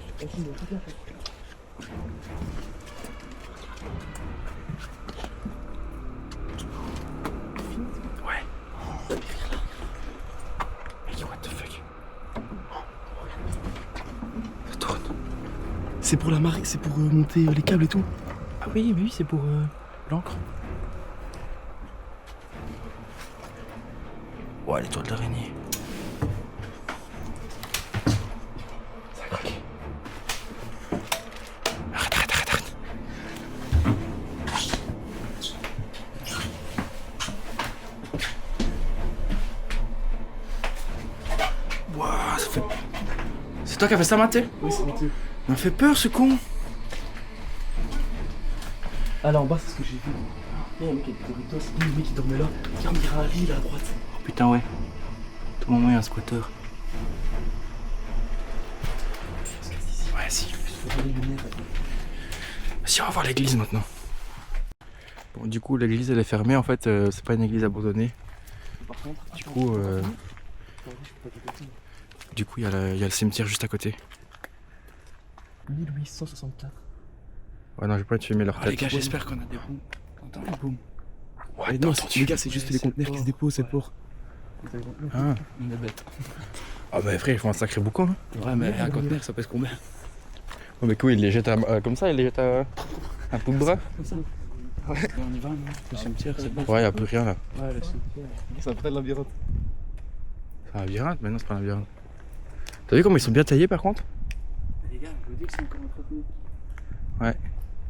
Ouais. Mais what the fuck? Ça tourne.
C'est pour la marée, c'est pour monter les câbles et tout.
Ah oui, oui, c'est pour l'encre. Ouais, les toiles d'araignée. Ça a craqué. Arrête. Ouah, ça fait... C'est toi qui as fait ça, Mathieu?
Oui, c'est Mathieu.
Il m'a fait peur, ce con.
Ah là en bas, c'est ce que j'ai vu. Il y a un mec avec des Doritos, le mec qui dormait là. Regarde, il y a un lit là à droite.
Oh putain, ouais. Tout le moment, il y a un squatter. Ouais, si.
Il faut voir les lumières.
Si, on va voir l'église maintenant. Bon, du coup, l'église elle est fermée en fait, c'est pas une église abandonnée.
Par contre,
Du coup, il y a le cimetière juste à côté.
1864.
Ouais, non, j'ai pas filmé leur
Ah, les
tête.
gars, j'espère qu'on a des booms. T'entends les booms?
Ouais,
non,
entendu.
les gars, c'est juste les conteneurs qui se déposent, c'est pour.
Ah.
On est bête.
Ah, bah frère, ils font un sacré boucan. Hein.
Ouais, mais un conteneur, ça pèse combien?
Oh, mais quoi, ils les jettent comme ça, ils les jettent à un bout de bras.
On y va, non? Le cimetière, c'est bon.
Ouais, y a plus rien là.
Ouais, le cimetière.
Ça s'appelle le labyrinthe.
C'est un labyrinthe, mais non, c'est pas un labyrinthe. T'as vu comment ils sont bien taillés par contre?
Les gars, je vous dis que c'est encore entretenu.
Ouais.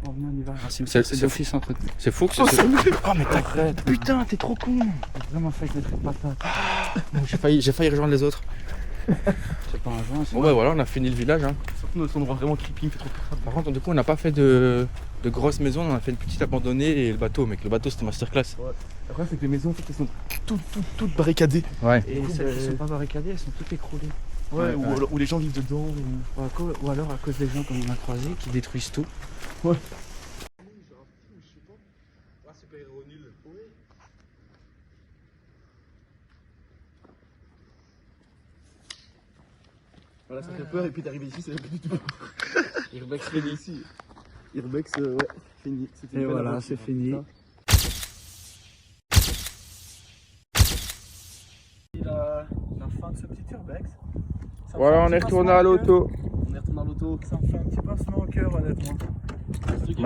Bon, venez, on y va. Un cimetière, c'est d'office entretenu.
C'est fou que c'est. Oh, mais t'arrêtes! Putain, t'es trop con!
J'ai vraiment failli mettre une patate.
J'ai failli rejoindre les autres.
C'est pas un joint, c'est
Bon, bah voilà, on a fini le village. Hein.
Surtout notre endroit vraiment creepy, il me fait trop peur.
Par contre, du coup, on n'a pas fait de grosses maisons, on a fait une petite abandonnée et le bateau, mec. Le bateau, c'était masterclass.
Le problème, c'est que les maisons, en fait, elles sont toutes barricadées.
Ouais.
Et celles qui sont pas barricadées, elles sont toutes écroulées.
Ouais,
Ouais,
ou,
ouais.
alors- ou les gens vivent dedans.
Ou alors à cause des gens comme on a croisés qui détruisent tout.
Voilà, ça fait peur, et puis d'arriver ici, c'est pas du tout. Irbex fini ici. Irbex, ouais, fini. C'était une
Et
belle
voilà,
aventure.
c'est fini. La fin de ce petit Urbex. Ça me
Voilà,
fait un
on
petit
est retourné
pincement
à
au
l'auto.
On est retourné à l'auto.
cœur. Ça me fait un petit pincement au cœur, honnêtement.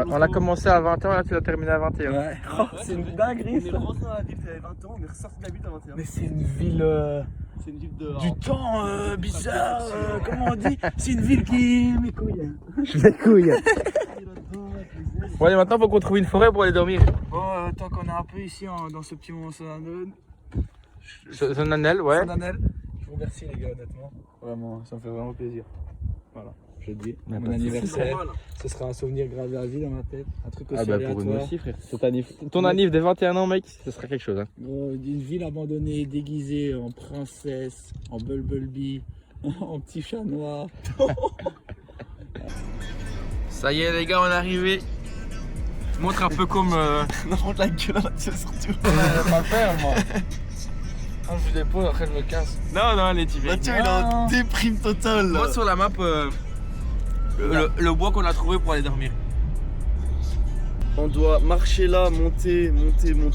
On a commencé à 20h, là tu l'as terminé à 21h.
Ouais. C'est une dinguerie,
On est
ça.
rentré dans la ville, t'avais 20 ans, on est ressorti de la ville à 21.
Mais c'est une ville
C'est une ville de.
du temps bizarre. Comment on dit? C'est une ville qui mes couilles. Mes couilles.
Bon, allez, maintenant faut qu'on trouve une forêt pour aller dormir.
Bon, tant qu'on est un peu ici dans ce petit moment solennel,
Zonanel, ouais.
je vous remercie les gars, honnêtement. Vraiment, ça me fait vraiment plaisir. Voilà, je le dis.
Mais
Mon
pas de
anniversaire, ce sera un souvenir gravé à vie dans ma tête. Un truc aussi
Ah bah pour nous
aléatoire.
aussi, frère. Ton anniv des 21 ans, mec, ce sera quelque chose. Hein.
D'une ville abandonnée, déguisée en princesse, en Bumblebee, en petit chat noir.
Ça y est, les gars, on est arrivé. Montre un peu comme.
Non, monte la gueule là-dessus, surtout.
Pas faire moi. Quand je dépose, après je me casse.
Non, non, les types.
Mathieu, il est en déprime totale. là.
Moi sur la map, le bois qu'on a trouvé pour aller dormir.
On doit marcher là, monter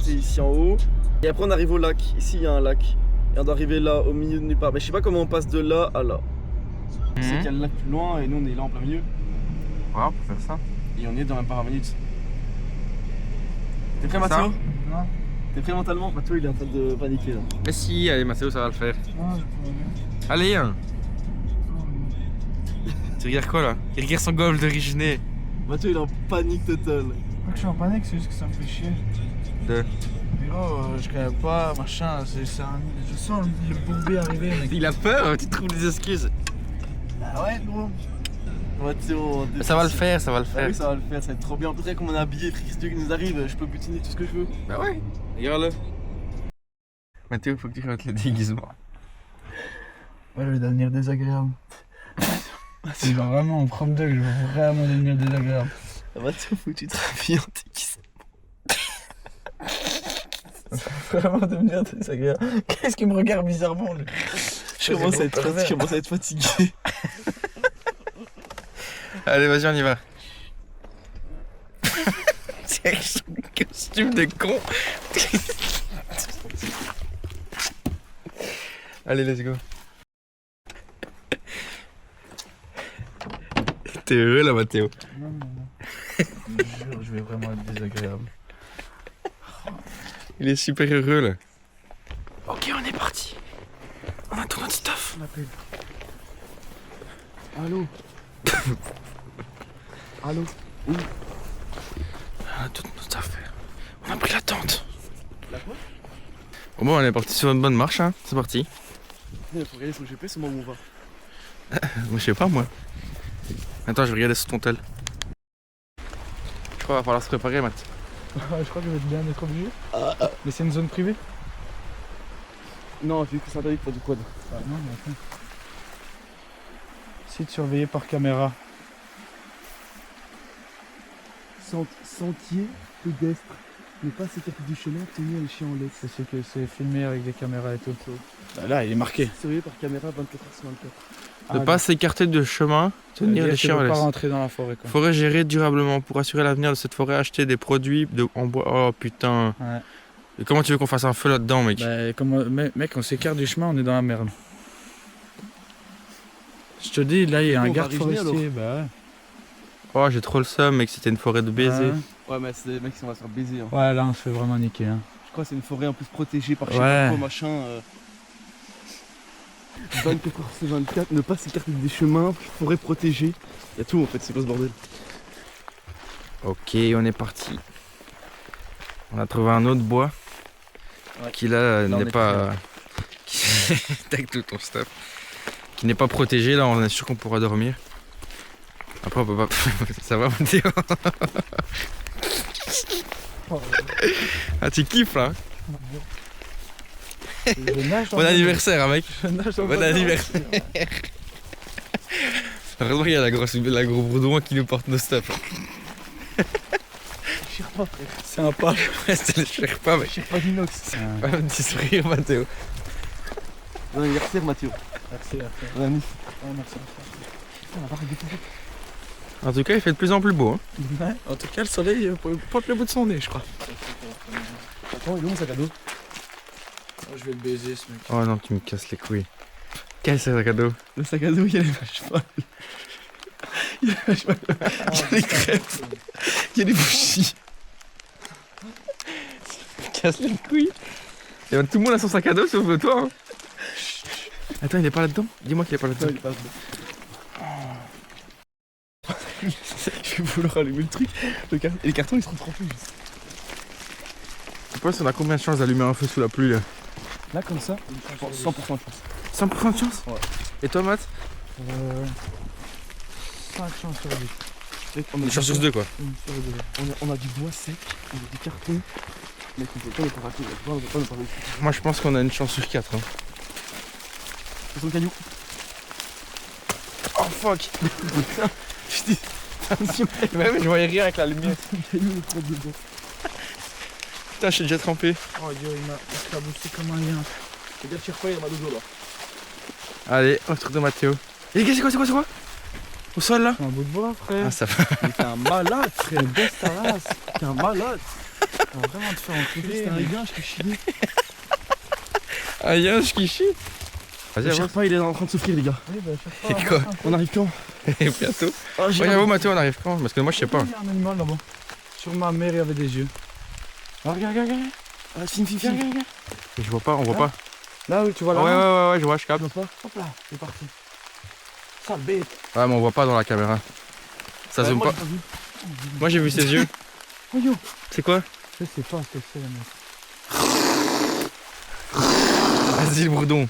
ici en haut. Et après on arrive au lac. Ici il y a un lac. Et on doit arriver là, au milieu de nulle part. Mais je sais pas comment on passe de là à là. C'est qu'il y a le lac plus loin et nous on est là en plein milieu.
Ouais, on peut faire ça.
Et on y est dans même pas 20 minutes. T'es prêt
Ça
Mathieu?
Non.
T'es prêt mentalement? Mathieu il est en train de paniquer là.
Mais si, allez, Mathéo, ça va le faire. Allez, hein. Tu regardes quoi là? Il regarde son golf d'origine.
Mathieu il est en panique totale.
Pas que je suis en panique, c'est juste que ça me fait chier.
De.
Gros, je connais pas, machin, je sens le bourbier arriver, mec.
Il a peur, tu trouves des excuses.
Ah ouais gros. Mathieu,
Ça va le faire, ça va le
Ah
faire.
oui, ça va le faire, ça va être trop bien. En plus, comme on est habillé, frère, si Dieu qui nous arrive, je peux butiner tout ce que je veux.
Bah ouais, regarde-le. Mathéo, faut que tu remettes le déguisement.
Ouais, je vais devenir désagréable. C'est genre vraiment en prom 2 que je vais vraiment devenir désagréable.
Ah, Mathieu, faut que tu te rhabilles en déguisé.
Vraiment devenir désagréable. Qu'est-ce qui me regarde bizarrement lui?
Je commence à être fatigué.
Allez, vas-y, on y va. C'est son costume de con. Allez, let's go. T'es heureux là, Mathéo?
Non. Je jure, je vais vraiment être désagréable.
Il est super heureux là. Ok, on est parti. On a tout notre stuff.
On appelle. Allô? Allô?
On a tout notre affaire. On a pris la tente.
La quoi?
Bon, on est parti sur une bonne marche, hein. C'est parti.
Il faut regarder sur le GPS au moment où on va.
Moi, je sais pas, moi. Attends, je vais regarder sur ton tel. Je crois qu'il va falloir se préparer, Matt.
Je crois que je vais bien être obligé. Mais c'est une zone privée?
Non, vu que c'est interdit pour du quad.
Ah non, mais attends. Site surveillé par caméra.
Sentier pédestre. Ne pas s'écarter du chemin, tenir les chiens en laisse.
C'est que c'est filmé avec des caméras et tout. Là, il est marqué.
Surveillé par caméra 24h/24.
Ne pas s'écarter de chemin, tenir les chiens en
ne pas
laisse.
rentrer dans la forêt, quoi.
Forêt gérée durablement. Pour assurer l'avenir de cette forêt, acheter des produits en bois. Oh putain.
Ouais.
Et comment tu veux qu'on fasse un feu là-dedans, mec?
Bah, mec, on s'écarte du chemin, on est dans la merde. Je te dis, là, il y a un
On va
garde
arriver,
forestier. Bah ouais.
Oh, j'ai trop le seum, mec, c'était une forêt de baisers.
Ouais, mais c'est des mecs qui sont à se faire baiser. Hein.
Ouais, là, on se fait vraiment niquer. Hein.
Je crois que c'est une forêt en plus protégée par je sais
Ouais.
pas quoi, machin. 24h/24, ne pas s'écarter des chemins, forêt protégée. Y'a tout en fait, c'est quoi ce bordel?
Ok, on est parti. On a trouvé un autre bois
Ouais.
qui là
on
n'est
est
pas. Tac tout ton stuff. Qui n'est pas protégé, là on est sûr qu'on pourra dormir. Après on peut pas. Ça va Mathéo? Ah tu kiffes là?
Je nage dans
Bon
le-
anniversaire hein, mec.
je nage dans
Bon
le-
anniversaire. Heureusement qu'il y a la grosse bourdouin qui nous porte nos stuff.
C'est un pas.
Ouais, c'était le Sherpa mec.
Pas d'inox.
Un petit sourire Mathéo.
Bon anniversaire Mathieu.
Merci.
Bon anniversaire.
En tout cas il fait de plus en plus beau. Hein.
Ouais, en tout cas, le soleil pointe le bout de son nez, je crois.
Attends, il est où mon sac à dos?
Je vais le baiser, ce mec.
Oh non tu me casses les couilles. Quel sac à dos?
Le sac à dos, il y a les vaches folles. Il y a les vaches folles. Il y a les crêpes. Il y a les bougies.
Casse les couilles. Et ben, tout le monde a son sac à dos sauf toi. Hein. Attends, il est pas là-dedans? Dis-moi qu'il est pas là-dedans.
Non, il est pas dedans. Je vais vouloir allumer le truc. Et les cartons ils seront trempés juste.
Tu penses qu'on a combien de chances d'allumer un feu sous la pluie là?
Là comme ça, 100% de chance.
100% de chance?
Ouais.
Et toi Matt?
5 chances sur 10.
Mec, on a
Une chance sur deux quoi.
Une sur deux.
on a du bois sec, on a des cartons. Mec, on peut pas ne pas rater, on peut pas ne pas réussir.
Moi je pense qu'on a une chance sur 4. Hein.
C'est son caillou.
Oh fuck!
Je dis, attention,
Ouais, mais je voyais rien avec la lumière.
son caillou est trop dedans.
Putain, je suis déjà trempé.
Oh, Dieu, il m'a éclaboussé comme un lien.
Regarde, tire pas, il y a ma dodo là.
Allez, retour de Mathéo. Et les gars, c'est quoi? Au sol là?
C'est un bout de bois, frère.
Ah, ça va.
Mais t'es un malade, frère, baisse ta race. T'es un malade.
On va vraiment te faire enculer.
C'est un
mec.
gars, je suis chié.
Ah, y'a un qui chie. Vas-y,
Le
avance.
Sherpa, il est en train de souffrir, les gars.
Oui, bah, chaque fois,
Et quoi?
On arrive quand?
Et bientôt.
Ah,
Ouais, j'avoue, Mathéo, on arrive quand? Parce que moi, je sais pas.
Il y a un animal là-bas. Sur ma mère, il y avait des yeux.
Ah, regarde.
Ah, film.
Je vois pas, on voit pas.
Là où tu vois
Ouais,
là.
je vois, je capte.
Non pas.
Hop là, c'est parti. Sale bête.
Ouais, mais on voit pas dans la caméra. Ça zoome pas. Moi, j'ai vu ses yeux.
Oh yo.
C'est quoi?
Je sais pas ce que c'est, mec.
Vas-y, le bourdon.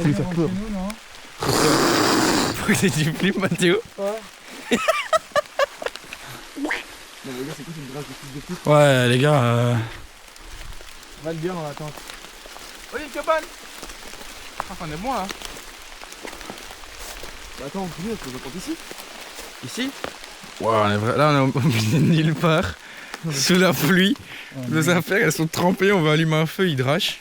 On
lui faire peur.
Nous, non
Faut que tu flippes, Mathéo.
Non, les gars, c'est quoi cette drague de fils de pute?
Ouais, les gars, va le bien dans la tente.
Oui, une cabane. Ah, on est bon là.
Bah attends, on continue, on va ici.
Ici? Wow, là, on est au milieu de nulle part. Sous la pluie. Nos affaires, elles sont trempées. On va allumer un feu, hydrache.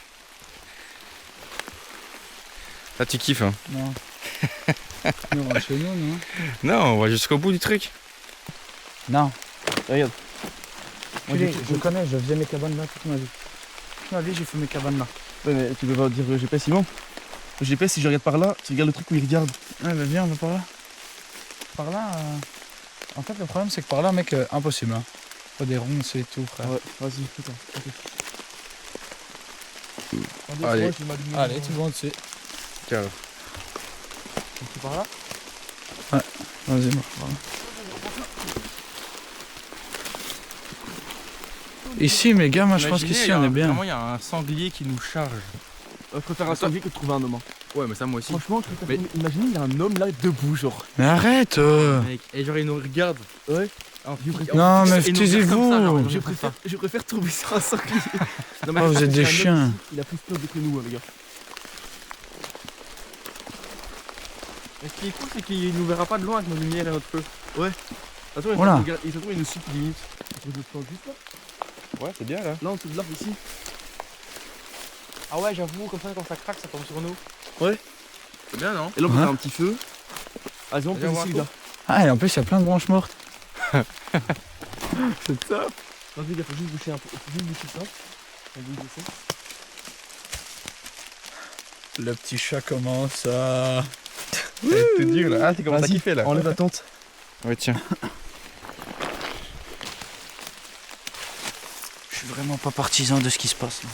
Là, tu kiffes, hein?
Non. Nous, on va chez nous, non?
Non, on va jusqu'au bout du truc.
Non.
Regarde.
Je connais, je faisais mes cabanes là toute ma vie. Toute ma vie, j'ai fait mes cabanes là.
Ouais, mais tu peux pas dire GPS, Simon. Le GPS, si je regarde par là, tu regardes le truc où il regarde.
Ouais, bah viens, on va par là. Par là, en fait, le problème, c'est que par là, mec, impossible. Hein. Faut des ronces et tout, frère.
Ouais, vas-y, putain.
Allez.
Allez, tu vas dessus.
Tiens.
C'est par là?
Vas-y, moi. Voilà. Ici, mes gars, moi, je pense qu'ici, on est bien.
il y a un sanglier qui nous charge.
Je préfère un sanglier que de trouver un homme. Hein.
Ouais, mais ça, moi aussi.
Franchement, je préfère. Imaginez, il y a un homme là debout, genre.
Mais arrête
Mec, et genre, il nous regarde.
Ouais.
Non, mais
il nous regarde comme ça, genre,
taisez-vous.
Je préfère trouver ça un sanglier. Non, mais
Oh, vous êtes des
c'est un homme
chiens.
ici, il a plus peur que nous, hein, les gars.
Et ce qui est cool, c'est qu'il nous verra pas de loin avec nos lumières et notre feu.
Attends,
Voilà.
il se trouve une soupe limite. On peut le prendre juste là.
Ouais, c'est bien là.
Là, en dessous de l'arbre ici.
Ah ouais, j'avoue, comme ça, quand ça craque, ça tombe sur nous.
Ouais.
C'est bien, non?
Et là, on peut
Ouais.
faire un petit feu. Ah, c'est bon,
Viens
plus
voir
ici,
un
là.
Ah, et en plus, il y a plein de branches mortes.
C'est ça.
Non, il faut juste boucher un peu. Faut juste boucher ça. On bouge ça.
Le petit chat commence à...
C'est tout dur là. Ah, t'es commencé à kiffer là.
Enlève la tente.
Ouais, tiens.
Je suis vraiment pas partisan de ce qui se passe là.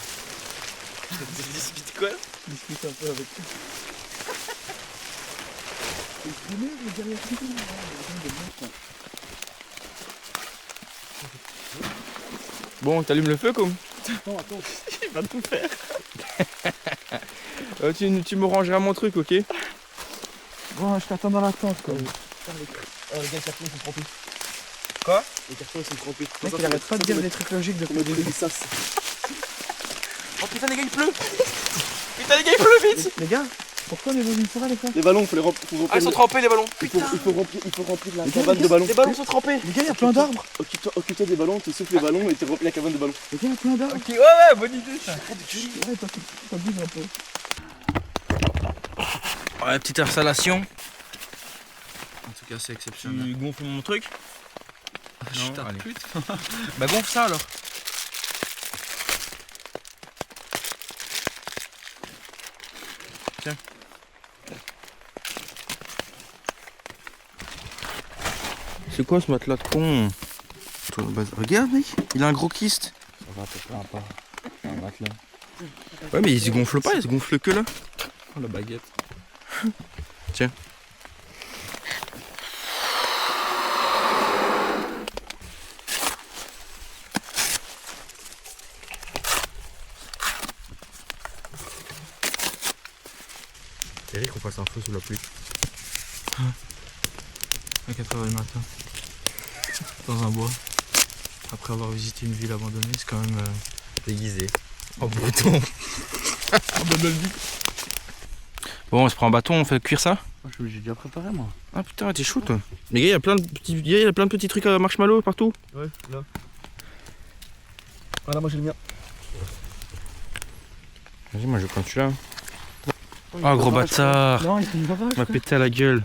Discute quoi? Discute un peu avec.
Bon, t'allumes le feu comme?
Attends, il va tout faire.
Tu me rangeras mon truc, ok?
Bon, je t'attends dans la tente quoi.
Les gars, les cartons sont trempés.
Quoi?
Les cartons sont trempés.
Mec, il arrête pas de dire des trucs logiques de
Comment on dit ça?
Oh putain, les gars, il pleut! Putain, les gars, il pleut vite!
Les gars, pourquoi on est dans une forêt les gars?
Les ballons, faut les remplir.
Ah, ils sont trempés les ballons!
Il faut remplir la
Les gars,
cabane de ballons.
Les ballons sont trempés!
Les gars, il y a plein d'arbres.
Occupe-toi des ballons, tu souffles les ballons et tu remplis la cabane de ballons.
Les gars, il y a plein d'arbres.
Ok, ouais, bonne idée ça!
Ouais, toi bouge un peu.
Ouais, petite installation. En tout cas, c'est exceptionnel. Tu gonfles mon truc? Non, allez. Bah gonfle ça alors. Tiens. C'est quoi ce matelas de con? Regarde mec, il a un gros kyste.
Ça va, t'es pas un matelas.
Ouais mais il se gonfle pas, il se gonfle que là. Oh la baguette. Tiens. Eric, on fasse un feu sous la pluie.
À 4h du matin. Dans un bois. Après avoir visité une ville abandonnée, c'est quand même...
Déguisé. En breton. Bon, on se prend un bâton, on fait cuire ça.
J'ai déjà préparé moi.
Ah putain, t'es chaud toi. Les gars, il y a plein de petits trucs à marshmallow partout.
Ouais, là. Voilà, moi j'ai le mien.
Vas-y, moi je prends celui-là. Oh gros bâtard.
Non, il va pas.
Il m'a pété à la gueule.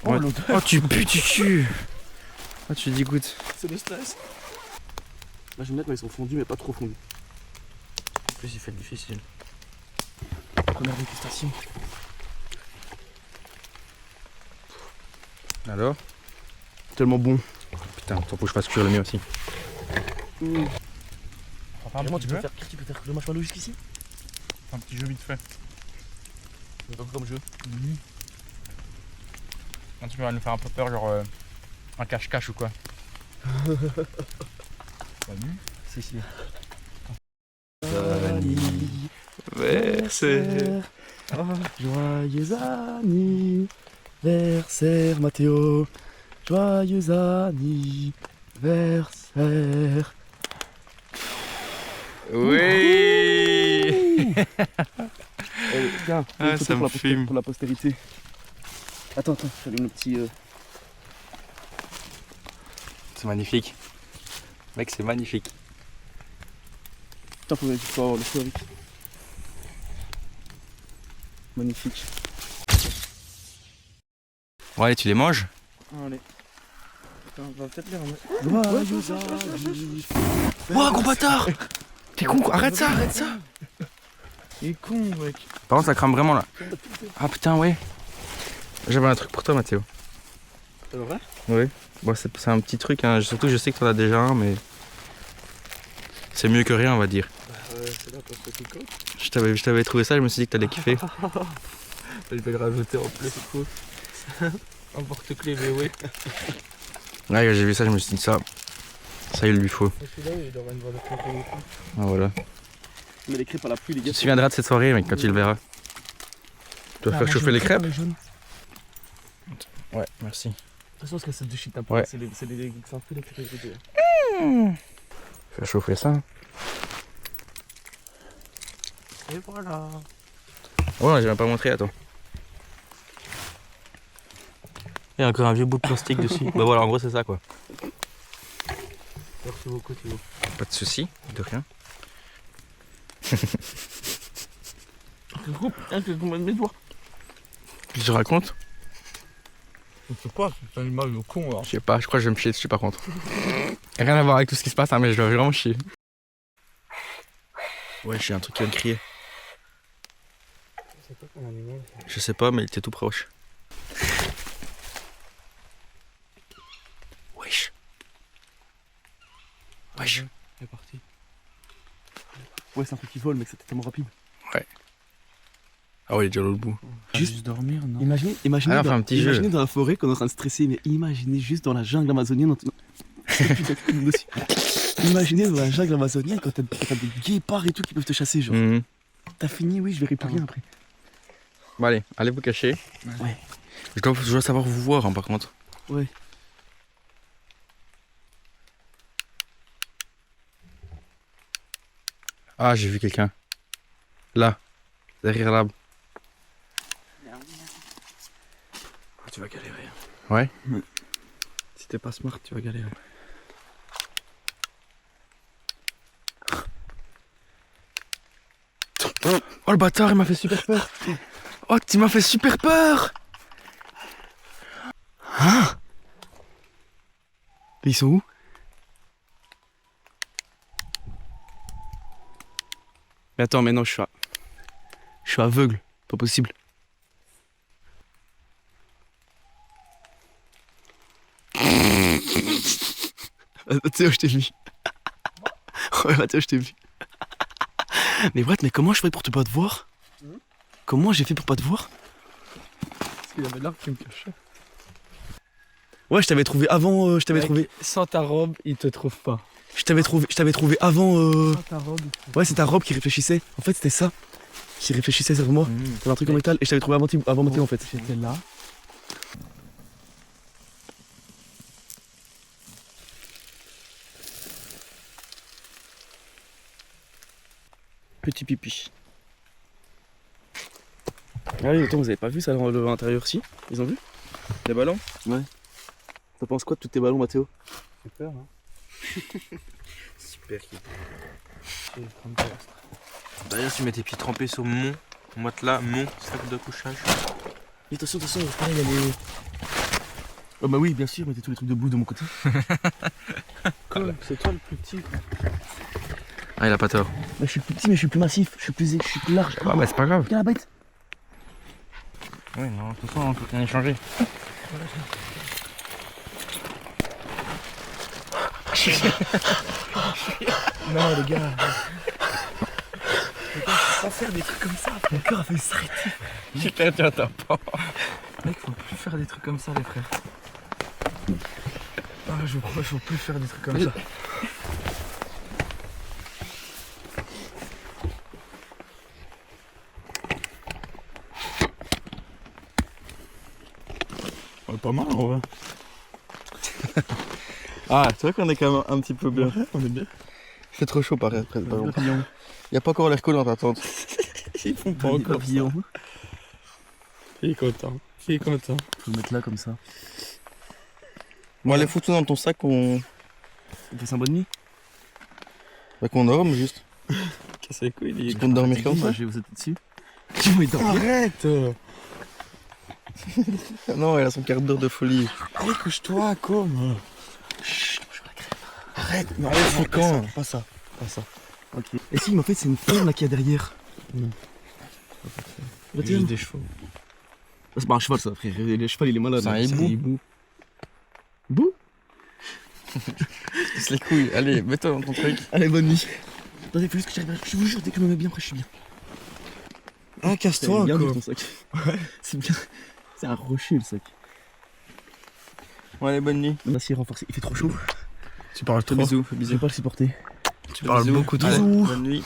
Oh,
Ouais.
l'odeur.
Oh tu pues, tu cues. Ah tu dégoûtes.
C'est le stress. Là j'aime bien quand ils sont fondus mais pas trop fondus.
En plus il fait difficile.
Première dégustation.
Alors?
Tellement bon.
Putain, attends, faut que je fasse cuire le mien aussi.
Vraiment, tu peux faire le marshmallow jusqu'ici?
Un petit jeu vite fait.
C'est pas comme jeu.
Tu vas nous faire un peu peur, genre un cache-cache ou quoi?
Si, si.
Anniversaire.
Joyeux anniversaire, Mathéo. Joyeux anniversaire.
Oui.
Tiens,
Ah,
une photo
ça me fume.
pour la postérité. Attends, j'allume le petit.
C'est magnifique. Mec, c'est magnifique.
Putain, faut avoir le feu avec. Magnifique.
Bon allez, tu les manges?
Allez. Putain, on va peut-être les remettre.
Joyeux anniversaire.
Ouah, gros bâtard! T'es con quoi? Arrête ça, arrête ça!
Il est con, mec.
Par contre, ça crame vraiment là. Ah putain, ouais. J'avais un truc pour toi, Mathéo.
C'est vrai?
Oui. Bon, c'est un petit truc, hein. Surtout je sais que t'en as déjà un, mais c'est mieux que rien, on va dire.
C'est là parce que c'est con.
Je t'avais trouvé ça, je me suis dit que t'allais kiffer.
Je vais le rajouter en plus, c'est cool.
Un porte-clés VW.
Ouais, j'ai vu ça, je me suis dit ça il lui faut.
Celui-là, il doit avoir une valeur très
Ah, voilà.
Mais les crêpes à la pluie, les
Tu
gars.
te souviendras de cette soirée, mec, quand tu le verras. Tu vas faire chauffer les crêpes? Ouais, merci.
Attention, parce que c'est du shit un peu.
Ouais.
C'est un peu les crêpes grillées.
Faire chauffer ça.
Et voilà.
Ouais, j'ai même pas montré, attends. Il y a encore un vieux bout de plastique dessus. Bah voilà, en gros, c'est ça quoi.
Merci beaucoup, Thibaut.
Pas de soucis, de rien. Je raconte?
C'est quoi cet animal de con là?
Je sais pas, je crois que je vais me chier dessus par contre. Rien à voir avec tout ce qui se passe, hein, mais je dois vraiment chier. Ouais, j'ai un truc qui vient de crier.
C'est quoi ton animal?
Je sais pas, mais il était tout proche. Wesh. Wesh.
Il est parti.
Ouais, c'est un truc qui vole, mec, c'était tellement rapide.
Ah ouais, il est déjà à l'autre bout.
Juste dormir, non?
Imaginez,
Ah, on fait un petit jeu.
imaginez dans la forêt qu'on est en train de stresser, mais imaginez juste dans la jungle amazonienne. Imaginez dans la jungle amazonienne quand t'as des guépards et tout qui peuvent te chasser, genre.
Mhm.
T'as fini, oui, je verrai plus rien après.
Bon allez, allez vous cacher.
Ouais.
Je dois savoir vous voir hein, par contre.
Ouais.
Ah, j'ai vu quelqu'un. Là, derrière l'arbre.
Tu vas galérer.
Ouais.
Si t'es pas smart, tu vas galérer.
Oh le bâtard, il m'a fait super peur. Oh, tu m'as fait super peur. Hein?
Mais ils sont où? Mais attends, mais non, je suis aveugle, pas possible. Mathéo, je t'ai vu. Ouais, Mathéo, je t'ai vu. Mais Brett, mais comment je fais pour te pas te voir? Comment j'ai fait pour pas te voir?
Parce qu'il y avait l'arbre qui me cachait.
Ouais, je t'avais trouvé avant, trouvé.
Sans ta robe, il te trouve pas.
Je t'avais trouvé avant.
Sans ta robe,
Ouais, c'est ta robe qui réfléchissait. En fait, c'était ça. Qui réfléchissait sur moi. T'avais un truc en métal et je t'avais trouvé avant Mathéo en fait.
j'étais là.
Petit pipi. Ah oui, attends, vous avez pas vu ça dans l'intérieur-ci? Ils ont vu?
Des ballons?
T'en penses quoi de tous tes ballons, Mathéo?
Super, hein.
Super.
J'ai 30 piastres.
D'ailleurs, tu mets tes pieds trempés sur mon matelas, mon sac de couchage.
Et attention, pareil, il y a les. Oh bah oui, bien sûr, mettez tous les trucs de boue de mon côté.
Cool, c'est toi le plus petit.
Ah, il a pas tort.
Bah, je suis plus petit, mais je suis plus massif, je suis plus large.
Ah, bah c'est pas grave.
Regarde la bête.
Oui, non, de toute façon, on peut rien échanger.
Non, les gars. Faut pas faire des trucs comme ça. Mon cœur a fait s'arrêter.
J'ai perdu un tampon.
Mec, faut plus faire des trucs comme ça, les frères. Ah, faut plus faire des trucs comme ça.
Ouais, pas mal, en vrai. Ah, tu vois qu'on est quand même un petit peu bien. Ouais, on est bien.
Il fait trop chaud pareil après le ballon. Y a pas encore l'air cool dans ta tente.
Ils font pas encore papillon.
Il est content. Il est content.
Faut le mettre là comme ça.
Bon, allez, fous tout dans ton sac qu'on
passe un bonne nuit.
bah, qu'on dorme juste.
Casse les couilles, il
Tu comptes dormir comme ça?
Je vais vous être dessus. Tu vas y dormir.
Arrête!
Non, elle a son quart d'heure de folie.
Allez, couche-toi, comme.
Arrête, non, c'est quand?
Pas ça. Ok. Et si, mais en fait, c'est une ferme là qu'il y a derrière.
Juste des chevaux.
C'est pas un cheval ça, frère. Le cheval il est malade.
C'est un hibou.
Bouh.
Casse les couilles. Allez, mets-toi dans ton truc.
Allez, bonne nuit. Attendez, faut juste que j'arrive. Je vous jure, dès que je me mets bien, après je suis bien.
Ah, casse-toi,
bien
quoi.
ton sac. Ouais. C'est bien. C'est un rocher le sac.
Bon, allez, bonne nuit.
L'acier renforcé. Il fait trop chaud.
Tu parles
Fais
trop.
bisous, fais
Je
bisous.
vais pas le supporter.
Tu parles beaucoup trop.
Allez,
Bisous.
bonne nuit.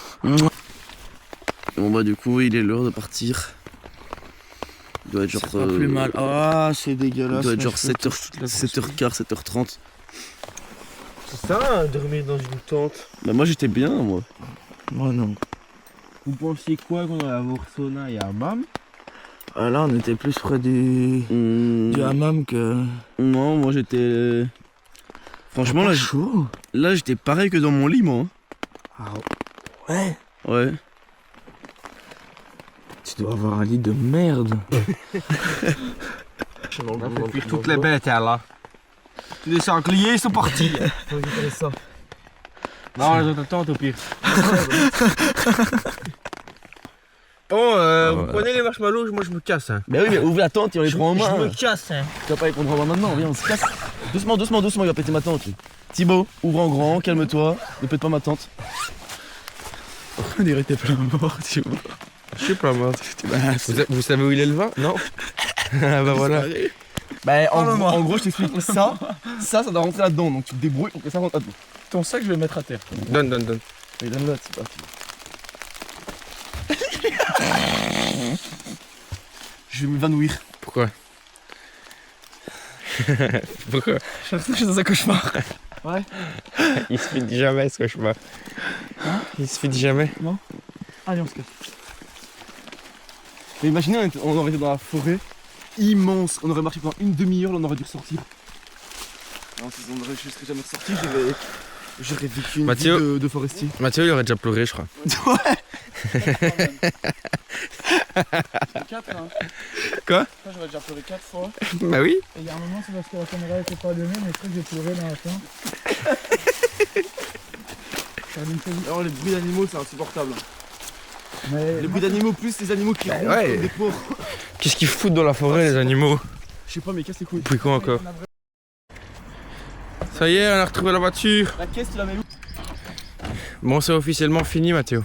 Bon bah du coup il est l'heure de partir. Il doit être genre.
Pas plus mal. Ah, c'est
Il
dégueulasse.
doit être
mais
genre
je peux
7h15, 7h30.
C'est ça, dormir dans une tente.
Bah moi j'étais bien moi.
Moi non. Vous pensiez quoi qu'on allait avoir sauna et hammam? Là, on était plus près du hammam que.
Non, moi j'étais. Franchement, là,
chaud.
là j'étais pareil que dans mon lit, moi.
Ah ouais.
Ouais.
Tu dois avoir un lit de merde.
On a fait cuire toutes les bêtes là. Tu les sangliers sont partis.
Faut récupérer ça.
Non, les autres tentes au pire. Bon, vous prenez les marshmallows, moi je me casse. Hein.
Mais oui, mais ouvre la tente et on les prend en main.
Je me casse. Hein.
Tu vas pas les prendre en main maintenant, viens, on se casse. Doucement, doucement, doucement, il va péter ma tente. Lui. Thibaut, ouvre en grand, calme-toi, ne pète pas ma tente.
On dirait que t'es plein mort, tu vois.
Je suis pas mort. Vous savez où il est le vin? Non. Ah bah voilà.
Bah en gros je t'explique, ça doit rentrer là-dedans, donc tu te débrouilles pour que ça rentre là-dedans.
Ton sac, je vais le mettre à terre.
Donne.
Et donne-le, c'est parti. Je vais m'évanouir.
Pourquoi? Pourquoi?
J'ai l'impression que je suis dans un cauchemar. Ouais.
Il se finit jamais ce cauchemar.
Hein?
Il se finit jamais.
Allez, on se casse.
Mais imaginez, on aurait été dans la forêt, immense, on aurait marché pendant une demi-heure, là on aurait dû ressortir. Non, je serais jamais ressorti, j'aurais vécu une
Mathieu.
vie de forestier.
Mathieu il aurait déjà pleuré je crois.
Ouais.
4 hein.
Quoi?
Moi j'aurais déjà pleuré 4 fois.
Bah oui.
Et il y a un moment c'est parce que la caméra était pas allumée, mais je crois que j'ai pleuré dans la fin.
Alors les bruits d'animaux c'est insupportable.
Mais
Les bruits d'animaux plus les animaux qui ronflent
ouais.
comme des porcs.
Qu'est-ce qu'ils foutent dans la forêt les animaux?
Je sais pas mais casse les couilles.
Puis quoi encore? Ça y est, on a retrouvé la voiture.
La caisse tu la mets où?
Bon, c'est officiellement fini, Mathéo.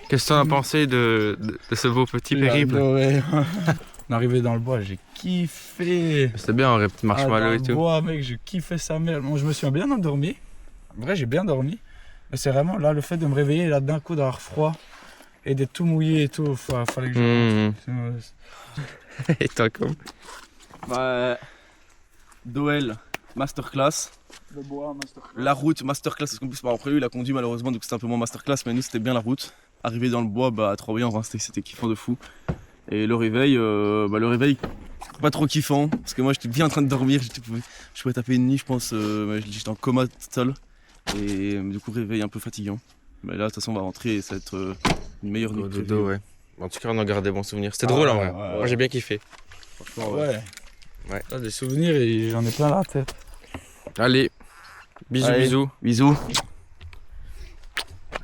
Qu'est-ce que t'en as pensé de ce beau petit périple?
On est arrivé dans le bois, j'ai kiffé.
C'était bien, un petit marshmallow et
Dans
tout.
le bois, mec, j'ai kiffé sa mère. Bon, je me suis bien endormi. En vrai, j'ai bien dormi. Mais c'est vraiment là le fait de me réveiller là d'un coup d'avoir froid et d'être tout mouillé et tout. Fallait que je.
Et toi, comme?
Bah Doel masterclass.
Le bois, masterclass.
La route masterclass parce qu'en plus après lui il a conduit malheureusement donc c'était un peu moins masterclass mais nous c'était bien la route. Arrivé dans le bois bah trop bien, enfin, c'était kiffant de fou. Et le réveil pas trop kiffant parce que moi j'étais bien en train de dormir, je pouvais taper une nuit je pense, j'étais en coma total et du coup réveil un peu fatigant. Mais là de toute façon on va rentrer et ça va être une meilleure nuit.
Dodo, ouais. En tout cas on a gardé bons souvenirs. C'était drôle en vrai.
Ouais.
Moi j'ai bien kiffé.
Franchement,
Ouais.
Ouais.
Là, des souvenirs et j'en ai plein la tête.
Allez, bisous
Allez.
bisous.
Bisous.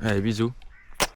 Allez bisous.